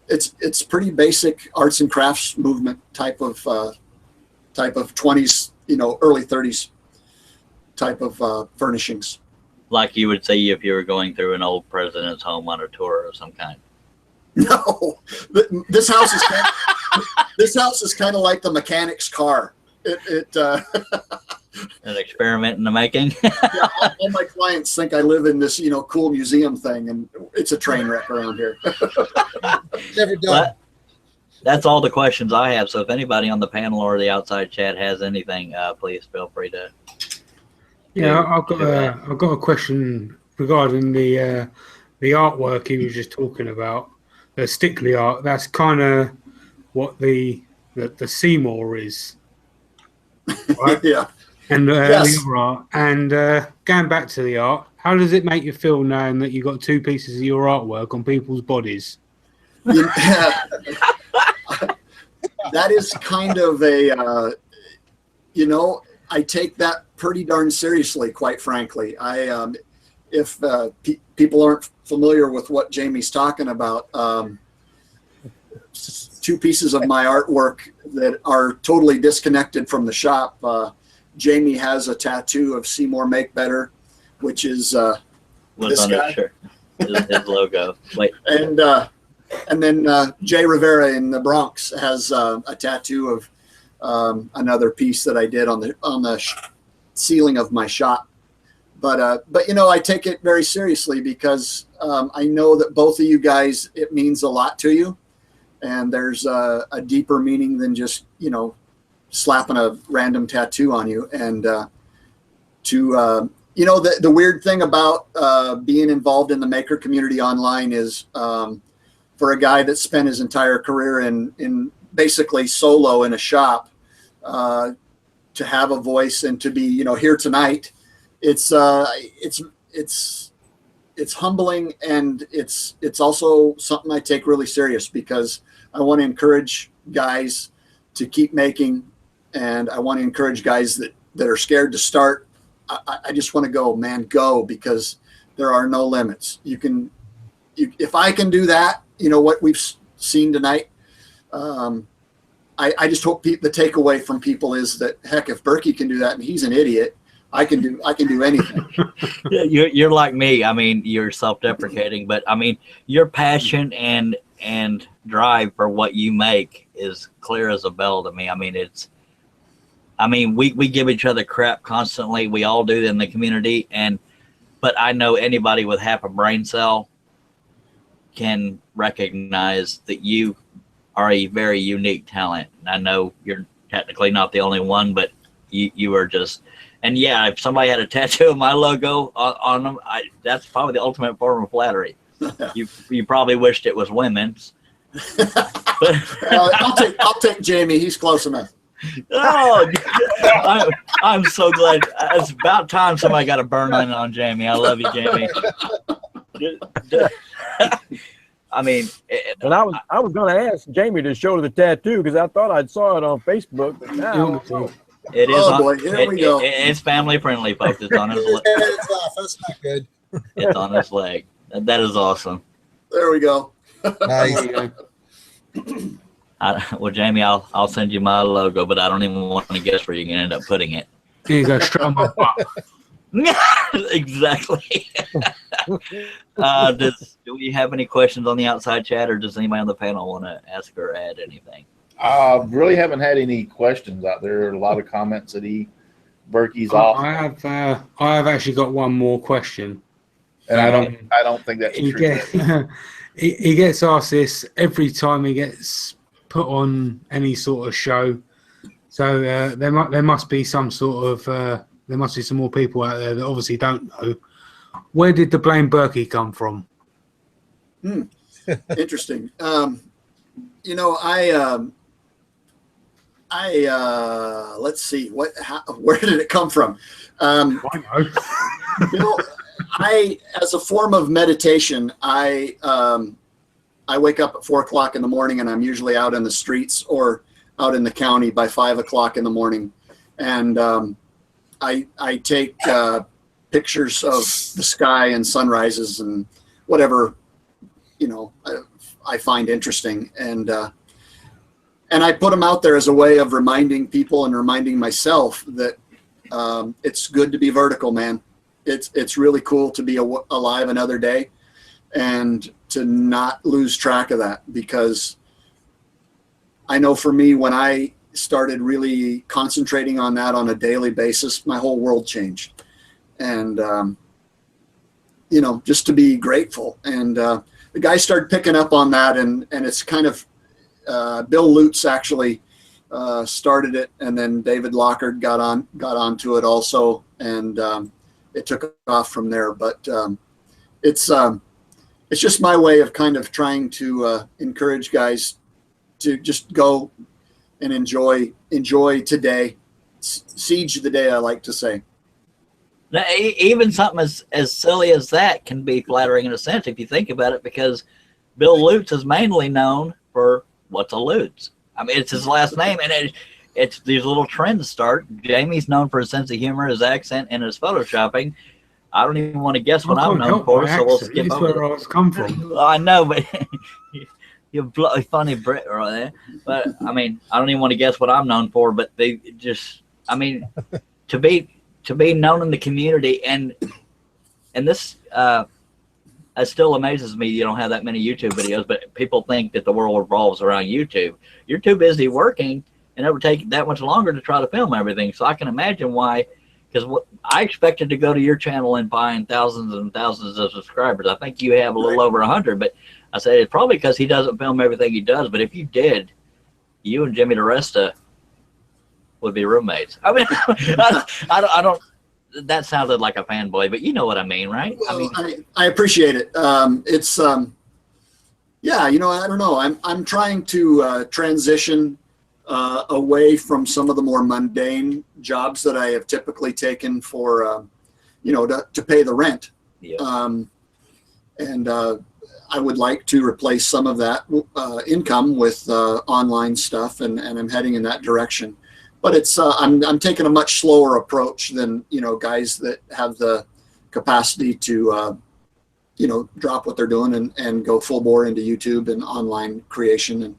It's pretty basic arts and crafts movement type of 20s, early 30s type of furnishings. Like you would say if you were going through an old president's home on a tour of some kind. No, this house is kind of like the mechanic's car. An experiment in the making. Yeah, all my clients think I live in this, cool museum thing, and it's a train wreck around here. Never done. Well, that's all the questions I have. So if anybody on the panel or the outside chat has anything, please feel free to. Yeah, I've got a question regarding the artwork he was just talking about, the Stickley art. That's kind of what the Seymour is, right? Yeah. And Yes. the other art. And going back to the art, how does it make you feel knowing that you got two pieces of your artwork on people's bodies? Yeah. That is kind of a, I take that pretty darn seriously, quite frankly. If people aren't familiar with what Jamie's talking about, two pieces of my artwork that are totally disconnected from the shop. Jamie has a tattoo of Seymour Make Better, which is What's this on guy. his shirt? His logo. Wait. And then Jay Rivera in the Bronx has a tattoo of another piece that I did on the ceiling of my shop. But I take it very seriously because I know that both of you guys, it means a lot to you, and there's a deeper meaning than just slapping a random tattoo on you. And the weird thing about being involved in the maker community online is for a guy that spent his entire career in basically solo in a shop, to have a voice and to be here tonight, it's humbling, and it's also something I take really serious because I want to encourage guys to keep making, and I want to encourage guys that are scared to start. I just want to go, man, go, because there are no limits. If I can do that, what we've seen tonight, I just hope the takeaway from people is that, heck, if Birkey can do that and he's an idiot, I can do anything. You're like me. I mean, you're self-deprecating, but I mean, your passion and drive for what you make is clear as a bell to me. I mean, we give each other crap constantly. We all do in the community, but I know anybody with half a brain cell can recognize that you are a very unique talent. And I know you're technically not the only one, but you are just. And yeah, if somebody had a tattoo of my logo on them, that's probably the ultimate form of flattery. You probably wished it was women's. I'll take Jamie. He's close enough. Oh, I'm so glad. It's about time somebody got a burn on Jamie. I love you, Jamie. I mean, and I was going to ask Jamie to show the tattoo because I thought I saw it on Facebook, but now it is. Oh boy, here we go. It's family friendly, folks. It's on his leg. That's not good. It's on his leg. That is awesome. There we go. Nice. Well, Jamie, I'll send you my logo, but I don't even want to guess where you can end up putting it. Here you go, straight on my butt. Exactly. Do we have any questions on the outside chat, or does anybody on the panel want to ask or add anything? Really haven't had any questions out there. A lot of comments that Birkey's off. I have actually got one more question. And I don't think that's true. He gets asked this every time he gets put on any sort of show. So there must be some sort of there must be some more people out there that obviously don't know. Where did the Blaine Birkey come from? Interesting. Let's see. Where did it come from? As a form of meditation, I wake up at 4 o'clock in the morning, and I'm usually out in the streets or out in the county by 5 o'clock in the morning. And I take pictures of the sky and sunrises and whatever, you know, I find interesting, and I put them out there as a way of reminding people and reminding myself that it's good to be vertical, man. It's really cool to be alive another day, and to not lose track of that, because I know for me, when I started really concentrating on that on a daily basis, my whole world changed. And you know, just to be grateful. And the guys started picking up on that, and it's kind of Bill Lutz actually started it, and then David Lockard got onto it also, and it took off from there. But it's just my way of kind of trying to encourage guys to just go and enjoy today, siege the day, I like to say. Now, even something as silly as that can be flattering in a sense if you think about it, because Bill Lutz is mainly known for what's a Lutz. I mean, it's his last name, and it's these little trends start. Jamie's known for his sense of humor, his accent, and his photoshopping. I don't even want to guess what I'm known for, so we'll skip over. Where I was come from. I know, but you're bloody funny Brit right there. But I mean, I don't even want to guess what I'm known for. But they just, I mean, to be known in the community, and this it still amazes me you don't have that many YouTube videos, but people think that the world revolves around YouTube. You're too busy working, and it would take that much longer to try to film everything. So I can imagine why, because I expected to go to your channel and find thousands and thousands of subscribers. I think you have a little over 100, but I said it's probably because he doesn't film everything he does. But if you did, you and Jimmy DiResta would be roommates. I mean, I don't. That sounded like a fanboy, but you know what I mean, right? Well, I appreciate it. It's yeah, you know, I don't know. I'm trying to transition away from some of the more mundane jobs that I have typically taken for you know, to pay the rent. Yeah. And I would like to replace some of that income with online stuff, and I'm heading in that direction. But it's I'm taking a much slower approach than, you know, guys that have the capacity to you know, drop what they're doing and go full bore into YouTube and online creation. And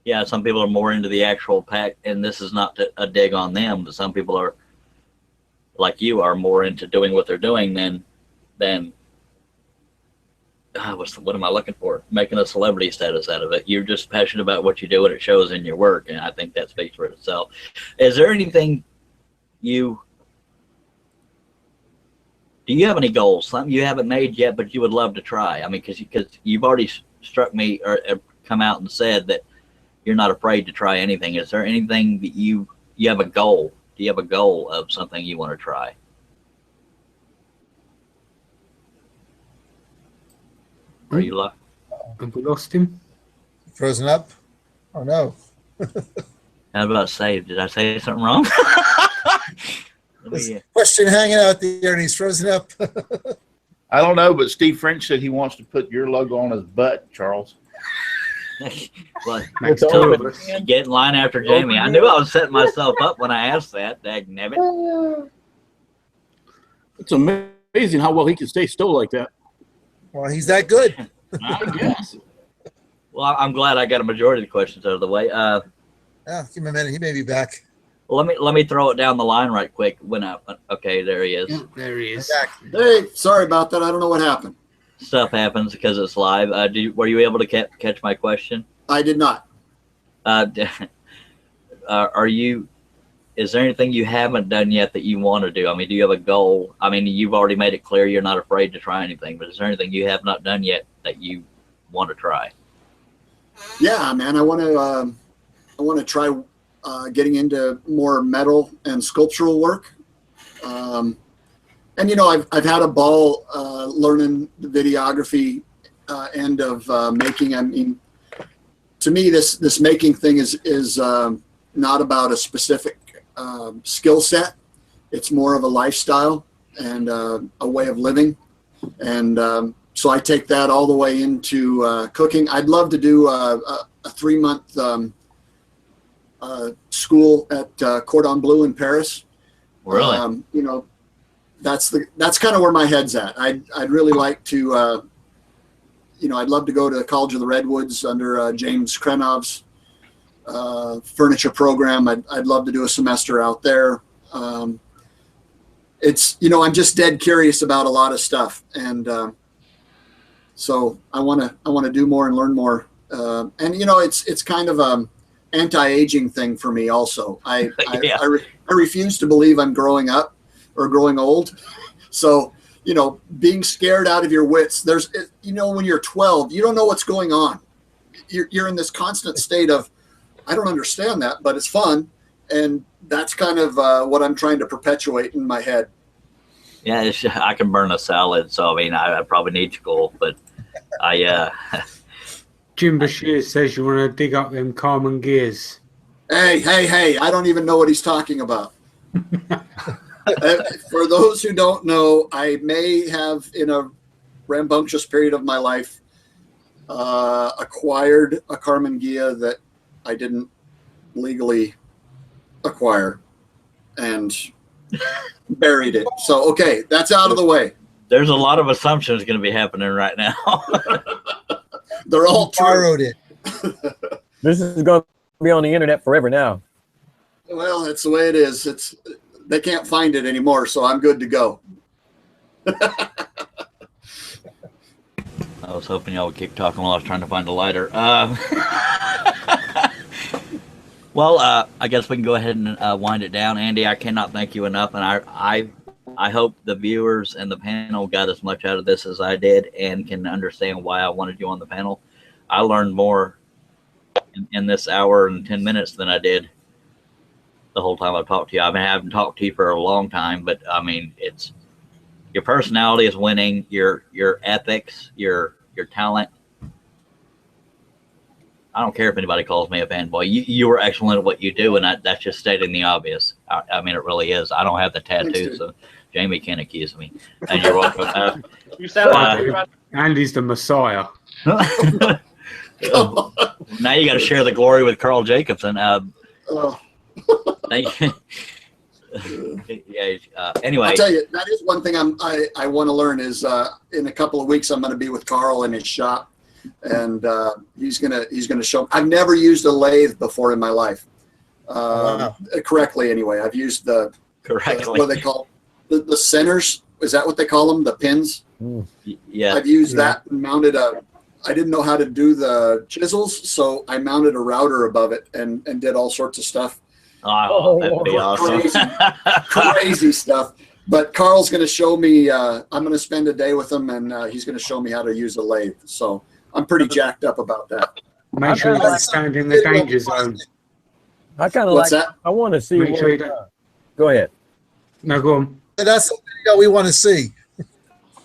yeah, some people are more into the actual pack, and this is not a dig on them, but some people are, like you, are more into doing what they're doing than what am I looking for? Making a celebrity status out of it. You're just passionate about what you do, and it shows in your work, and I think that speaks for itself. Is there anything do you have any goals? Something you haven't made yet, but you would love to try? I mean, because you've already struck me or come out and said that you're not afraid to try anything. Is there anything that you have a goal? Do you have a goal of something you want to try? Are you lost? Have we lost him? Frozen up? Oh no. How about save? Did I say something wrong? Question hanging out there, and he's frozen up. I don't know, but Steve French said he wants to put your logo on his butt, Charles. Well, get in line after Jamie. I knew I was setting myself up when I asked that. Dagnabbit. It's amazing how well he can stay still like that. Well, he's that good. I guess. Well, I'm glad I got a majority of the questions out of the way. Yeah, give him a minute. He may be back. Well, let me throw it down the line right quick. Okay, there he is. Yeah, there he is. Hey, sorry about that. I don't know what happened. Stuff happens because it's live. Were you able to catch my question? I did not. Is there anything you haven't done yet that you want to do? I mean, do you have a goal? I mean, you've already made it clear you're not afraid to try anything, but is there anything you have not done yet that you want to try? Yeah, man, I want to try getting into more metal and sculptural work. And you know, I've had a ball learning the videography end of making. I mean, to me, this making thing is not about a specific skill set. It's more of a lifestyle and a way of living. And so I take that all the way into cooking. I'd love to do a 3-month school at Cordon Bleu in Paris. Really? You know, that's kind of where my head's at. I'd really like to, you know, I'd love to go to the College of the Redwoods under James Krenov's furniture program. I'd love to do a semester out there. It's, you know, I'm just dead curious about a lot of stuff, and so I want to do more and learn more. And you know, it's kind of anti-aging thing for me also. I refuse to believe I'm growing up or growing old. So, you know, being scared out of your wits, you know, when you're 12, you don't know what's going on. You're in this constant state of, I don't understand that, but it's fun. And that's kind of what I'm trying to perpetuate in my head. Yeah, I can burn a salad, so I mean, I probably need school, but Jim Bashir says you want to dig up them Carmen gears. Hey, I don't even know what he's talking about. For those who don't know, I may have, in a rambunctious period of my life, acquired a Carmen Ghia that I didn't legally acquire and buried it. So, okay, that's out of the way. There's a lot of assumptions going to be happening right now. They're all borrowed it. This is going to be on the internet forever now. Well, that's the way it is. They can't find it anymore, so I'm good to go. I was hoping y'all would keep talking while I was trying to find a lighter. Well, I guess we can go ahead and wind it down. Andy, I cannot thank you enough, and I hope the viewers and the panel got as much out of this as I did and can understand why I wanted you on the panel. I learned more in this hour and 10 minutes than I did the whole time I've talked to you. I mean, I haven't talked to you for a long time, but I mean, it's your personality is winning, your ethics, your talent. I don't care if anybody calls me a fanboy. You are excellent at what you do, and that's just stating the obvious. I mean, it really is. I don't have the tattoo, so Jamie can't accuse me. And you're welcome. You sound like Andy's the Messiah. Now you got to share the glory with Carl Jacobson. Thank you. Anyway, I'll tell you, that is one thing I want to learn is in a couple of weeks I'm going to be with Carl in his shop, and he's gonna show. I've never used a lathe before in my life, correctly anyway. I've used what do they call the centers? Is that what they call them? The pins? Yeah. I've used that and mounted I didn't know how to do the chisels, so I mounted a router above it and did all sorts of stuff. Oh, that'd be awesome. Crazy stuff. But Carl's going to show me, I'm going to spend a day with him, and he's going to show me how to use a lathe. So I'm pretty jacked up about that. Make sure you stand in the danger zone. I kind of What's like that? I want to see Make sure you what, don't- go ahead. No, go on. That's the video we want to see.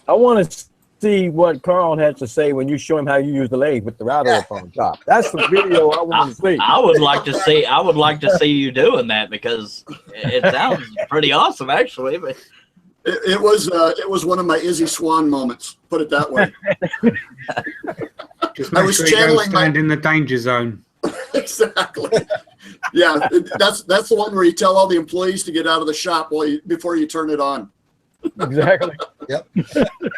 I want to see what Carl has to say when you show him how you use the lathe with the router up on top. That's the video I want to see. I would like to see you doing that, because it sounds pretty awesome, actually. But It was one of my Izzy Swan moments. Put it that way. Just I make was sure you don't channeling stand in the danger zone. Exactly. Yeah, that's the one where you tell all the employees to get out of the shop before you turn it on. Exactly. Yep.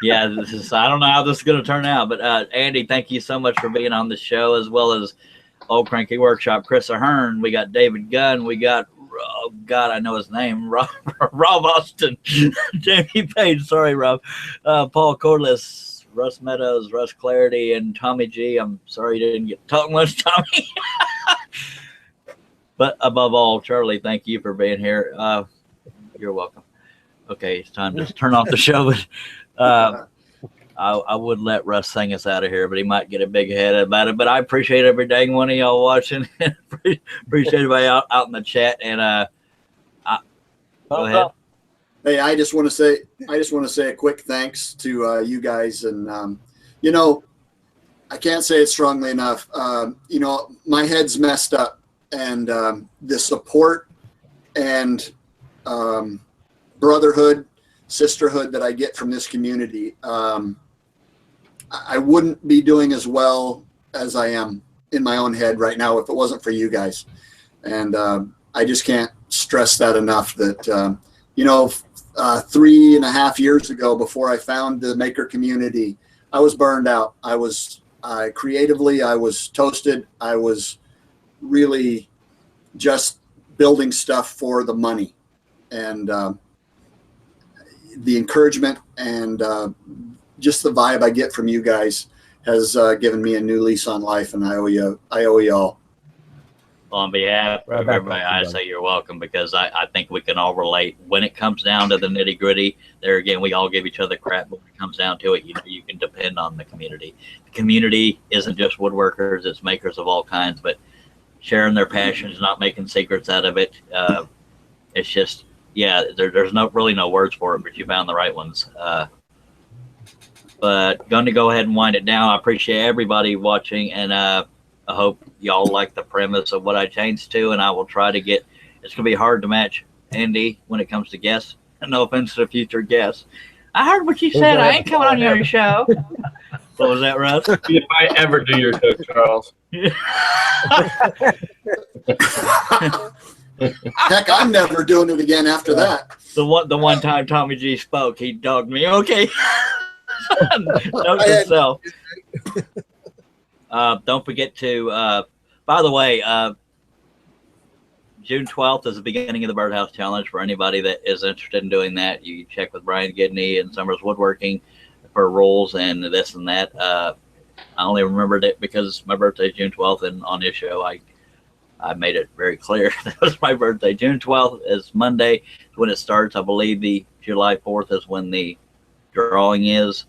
yeah, I don't know how this is going to turn out, but Andy, thank you so much for being on the show, as well as Old Cranky Workshop, Chris Ahern. We got David Gunn. We got, oh God, I know his name, Rob Austin, Jamie Page. Sorry, Rob. Paul Cordless, Russ Meadows, Russ Clarity, and Tommy G. I'm sorry you didn't get to talk much, Tommy. But above all, Charlie, thank you for being here. You're welcome. Okay, it's time to turn off the show. But I would let Russ sing us out of here, but he might get a big head about it. But I appreciate every dang one of y'all watching. Appreciate everybody out in the chat. And go ahead. Hey, I just want to say a quick thanks to you guys, and you know, I can't say it strongly enough. You know, my head's messed up, and the support and brotherhood, sisterhood that I get from this community, I wouldn't be doing as well as I am in my own head right now if it wasn't for you guys. And I just can't stress that enough, that you know, 3.5 years ago, before I found the maker community, I was burned out. Creatively, I was toasted. I was really just building stuff for the money, and the encouragement and just the vibe I get from you guys has given me a new lease on life, and I owe you all. Well, on behalf of everybody, I say you're welcome, because I think we can all relate. When it comes down to the nitty gritty, there again, we all give each other crap, but when it comes down to it, you can depend on the community. The community isn't just woodworkers, it's makers of all kinds, but sharing their passions, not making secrets out of it. It's just, yeah, there's really no words for it, but you found the right ones. But going to go ahead and wind it down. I appreciate everybody watching, and I hope y'all like the premise of what I changed to, and I will try to get, it's going to be hard to match Andy when it comes to guests. No offense to future guests. I heard what you said. I ain't coming on your show. What was that, Russ? If I ever do your show, Charles. Heck, I'm never doing it again after that. The one time Tommy G spoke, he dogged me. Okay. Note to self. Don't forget to, by the way, June 12th is the beginning of the Birdhouse Challenge. For anybody that is interested in doing that, you can check with Brian Gidney and Summers Woodworking for rules and this and that. I only remembered it because my birthday is June 12th, and on this show I made it very clear that was my birthday. June 12th is Monday when it starts. I believe the July 4th is when the drawing is.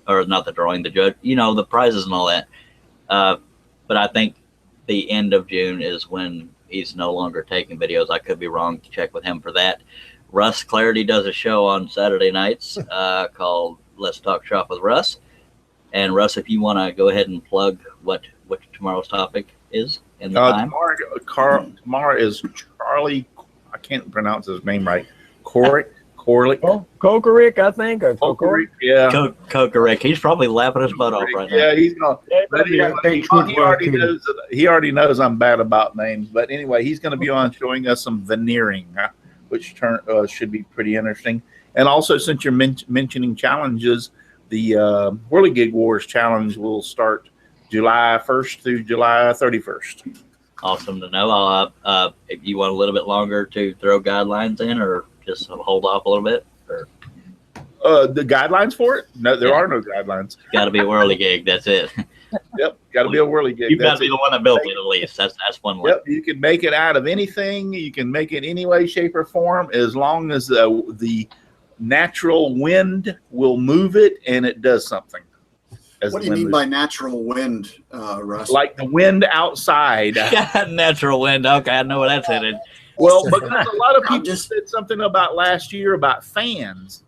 Or not the drawing, the judge, the prizes and all that. But I think the end of June is when he's no longer taking videos. I could be wrong. Check with him for that. Russ Clarity does a show on Saturday nights called Let's Talk Shop with Russ. And Russ, if you want to go ahead and plug what tomorrow's topic is in the time. Tomorrow is Charlie, I can't pronounce his name right, Corrick. Kokorick, I think. Or Kokorick, yeah. Kokorick. He's probably laughing his butt off right now. Yeah, he's going to. He already knows I'm bad about names. But anyway, he's going to be on showing us some veneering, which should be pretty interesting. And also, since you're mentioning challenges, the Whirligig Wars challenge will start July 1st through July 31st. Awesome to know. If you want a little bit longer to throw guidelines in, or just hold off a little bit? Or the guidelines for it? No, there are no guidelines. Got to be a Whirligig. That's it. Yep, got to be a Whirligig. You've got to be the one that built it, at least. That's one way. Yep, you can make it out of anything. You can make it any way, shape, or form, as long as the natural wind will move it and it does something. What do you mean by natural wind, Russ? Like the wind outside. Natural wind. Okay, I know where that's headed. Well, because a lot of people just said something about last year about fans,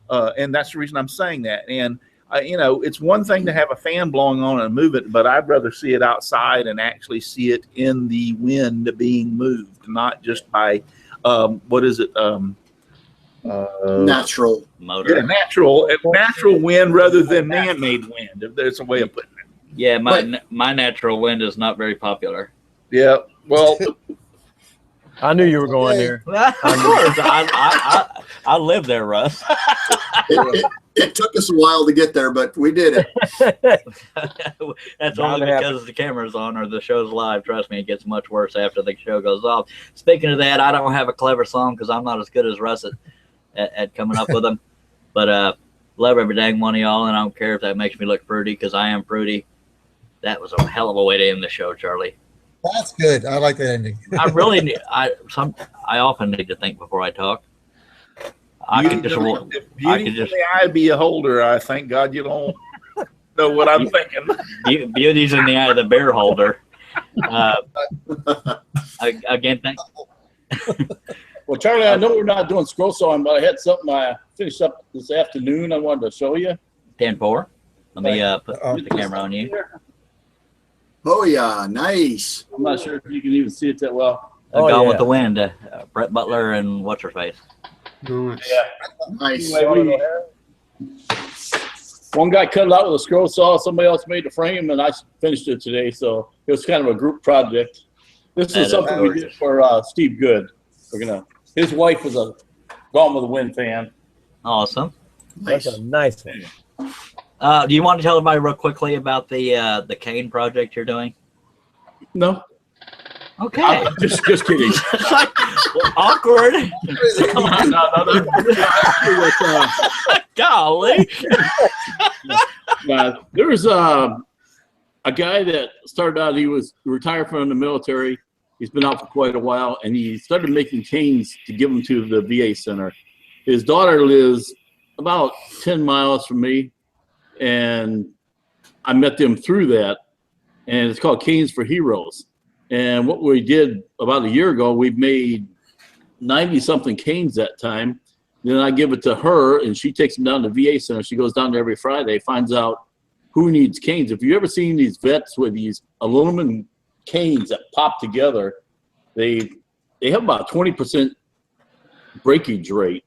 and that's the reason I'm saying that. And it's one thing to have a fan blowing on and move it, but I'd rather see it outside and actually see it in the wind being moved, not just by natural motor. Yeah, natural wind rather than man-made wind. If there's a way of putting it. Yeah, my natural wind is not very popular. Yeah, well. I knew you were going there. Of course. I live there, Russ. It took us a while to get there, but we did it. That's only because the camera's on or the show's live. Trust me, it gets much worse after the show goes off. Speaking of that, I don't have a clever song because I'm not as good as Russ at coming up with them. But love every dang one of y'all, and I don't care if that makes me look fruity because I am fruity. That was a hell of a way to end the show, Charlie. That's good. I like that ending. I often need to think before I talk. Beauty in the eye be a holder. I thank God you don't know what I'm thinking. Beauty's in the eye of the bear holder. Again, thanks. Well, Charlie, I know we're not doing scroll sawing, but I had something I finished up this afternoon I wanted to show you. 10-4. Let me put the camera on you. Oh, yeah. Nice. I'm not sure if you can even see it that well. Gone with the Wind. Brett Butler and what's her face? Yeah. Nice. Anyway, one guy cut it out with a scroll saw. Somebody else made the frame, and I finished it today. So it was kind of a group project. This is something we did for Steve Good. His wife was a Gone with the Wind fan. Awesome. That's a nice one. Do you want to tell everybody real quickly about the cane project you're doing? No. Okay. I'm just kidding. It's like, awkward. Golly. There was a guy that started out, he was retired from the military. He's been out for quite a while, and he started making canes to give them to the VA center. His daughter lives about 10 miles from me, and I met them through that, and it's called Canes for Heroes. And what we did about a year ago, we made 90-something canes that time. Then I give it to her, and she takes them down to the VA center. She goes down there every Friday, finds out who needs canes. If you've ever seen these vets with these aluminum canes that pop together, they have about 20% breakage rate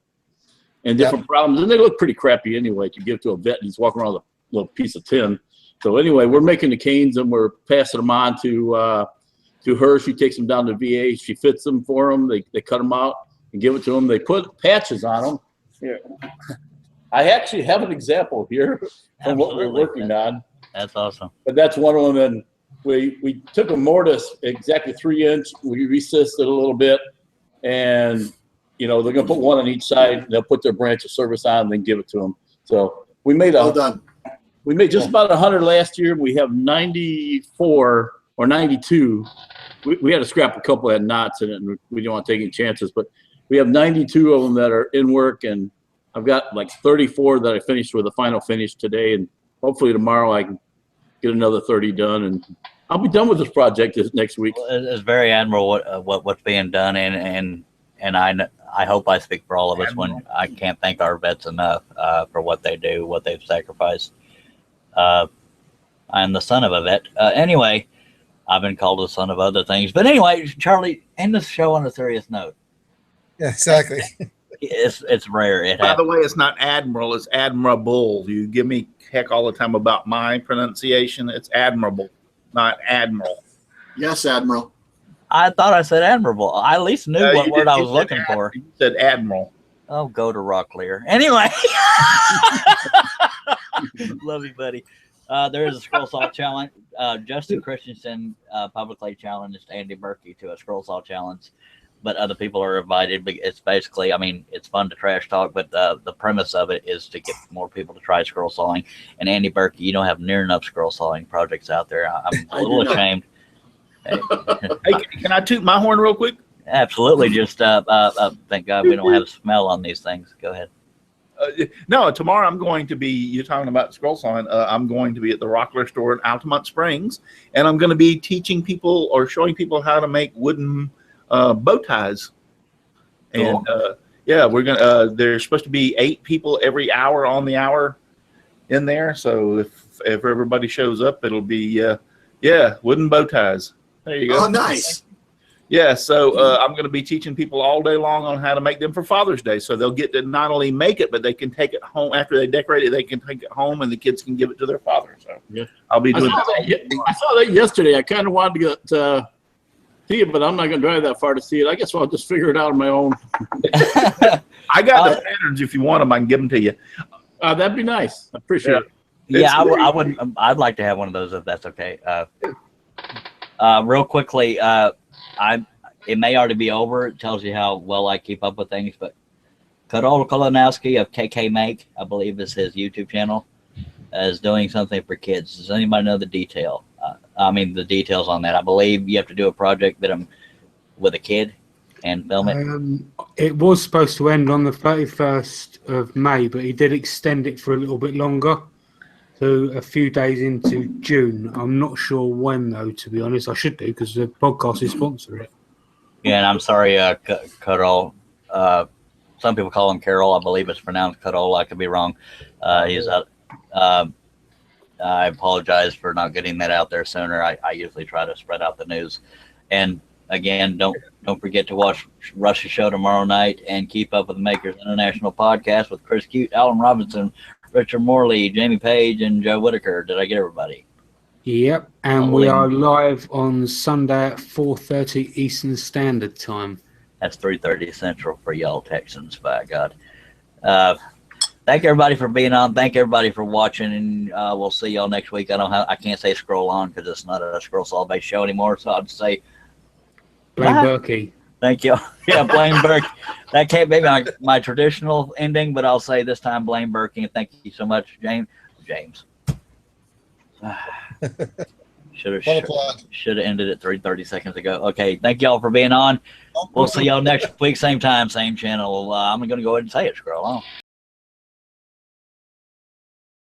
and different problems. And they look pretty crappy anyway to give to a vet, and he's walking around with a little piece of tin. So anyway, we're making the canes, and we're passing them on to her. She takes them down to VA. She fits them for them. They cut them out and give it to them. They put patches on them. Here. I actually have an example here from what we're working on. That's awesome. But that's one of them. And we took a mortise, exactly 3 inch. We recessed it a little bit. And, they're going to put one on each side. They'll put their branch of service on and then give it to them. So we made we made just about 100 last year. We have 94 or 92. We had to scrap a couple that had knots in it, and we didn't want to take any chances. But we have 92 of them that are in work, and I've got like 34 that I finished with a final finish today, and hopefully tomorrow I can get another 30 done, and I'll be done with this project this next week. It's very admirable what's being done, and I hope I speak for all of us when I can't thank our vets enough for what they do, what they've sacrificed. I'm the son of a vet. Anyway, I've been called the son of other things. But anyway, Charlie, end the show on a serious note. Yeah, exactly. It's rare. By the way, it's not admiral, it's admirable. You give me heck all the time about my pronunciation. It's admirable, not admiral. Yes, Admiral. I thought I said admirable. I at least knew what word I was looking for. You said admiral. Oh, go to Rocklear. Anyway. Love you, buddy. There is a scroll saw challenge. Justin Christensen publicly challenged Andy Birkey to a scroll saw challenge, but other people are invited. It's basically, it's fun to trash talk, but the premise of it is to get more people to try scroll sawing. And Andy Birkey, you don't have near enough scroll sawing projects out there. I'm a little ashamed. Hey, can I toot my horn real quick? Absolutely. Just thank God we don't have a smell on these things. Go ahead. No, tomorrow I'm going to be, you're talking about scroll sawing, I'm going to be at the Rockler store in Altamont Springs, and I'm going to be teaching people or showing people how to make wooden bow ties. And yeah, we're going to, there's supposed to be 8 people every hour on the hour in there. So if everybody shows up, it'll be, yeah, wooden bow ties. There you go. Oh, nice. Yeah, so I'm going to be teaching people all day long on how to make them for Father's Day. So they'll get to not only make it, but they can take it home after they decorate it. They can take it home, and the kids can give it to their father. So yeah, I'll be doing that. I saw that yesterday. I kind of wanted to get see it, but I'm not going to drive that far to see it. I guess I'll just figure it out on my own. I got the patterns. If you want them, I can give them to you. That'd be nice. I appreciate it. Yeah, I would. I'd like to have one of those if that's okay. Real quickly. It may already be over. It tells you how well I keep up with things, but Karol Kolonowski of KK Make, I believe is his YouTube channel, is doing something for kids. Does anybody know the detail? The details on that? I believe you have to do a project that with a kid and film it. It was supposed to end on the 31st of May, but he did extend it for a little bit longer. So a few days into June. I'm not sure when, though, to be honest. I should do because the podcast is sponsoring it. Yeah, and I'm sorry, Karol. Some people call him Carol. I believe it's pronounced Karol. I could be wrong. He's I apologize for not getting that out there sooner. I usually try to spread out the news. And again, don't forget to watch Rush's show tomorrow night and keep up with the Makers International podcast with Chris Cute, Alan Robinson, Richard Morley, Jamie Page, and Joe Whitaker. Did I get everybody? Yep, and we are live on Sunday at 4:30 Eastern Standard Time. That's 3:30 Central for y'all Texans, by God. Thank everybody for being on. Thank everybody for watching, and we'll see y'all next week. I can't say scroll on because it's not a scroll saw based show anymore, so I'll just say Blame bye. Berkey. Thank you. Yeah, blame Berkey. That can't be my traditional ending, but I'll say this time blame Berkey, and thank you so much, James. Should have ended it 30 seconds ago. Okay, thank y'all for being on. We'll see y'all next week, same time, same channel. I'm going to go ahead and say it. Scroll on.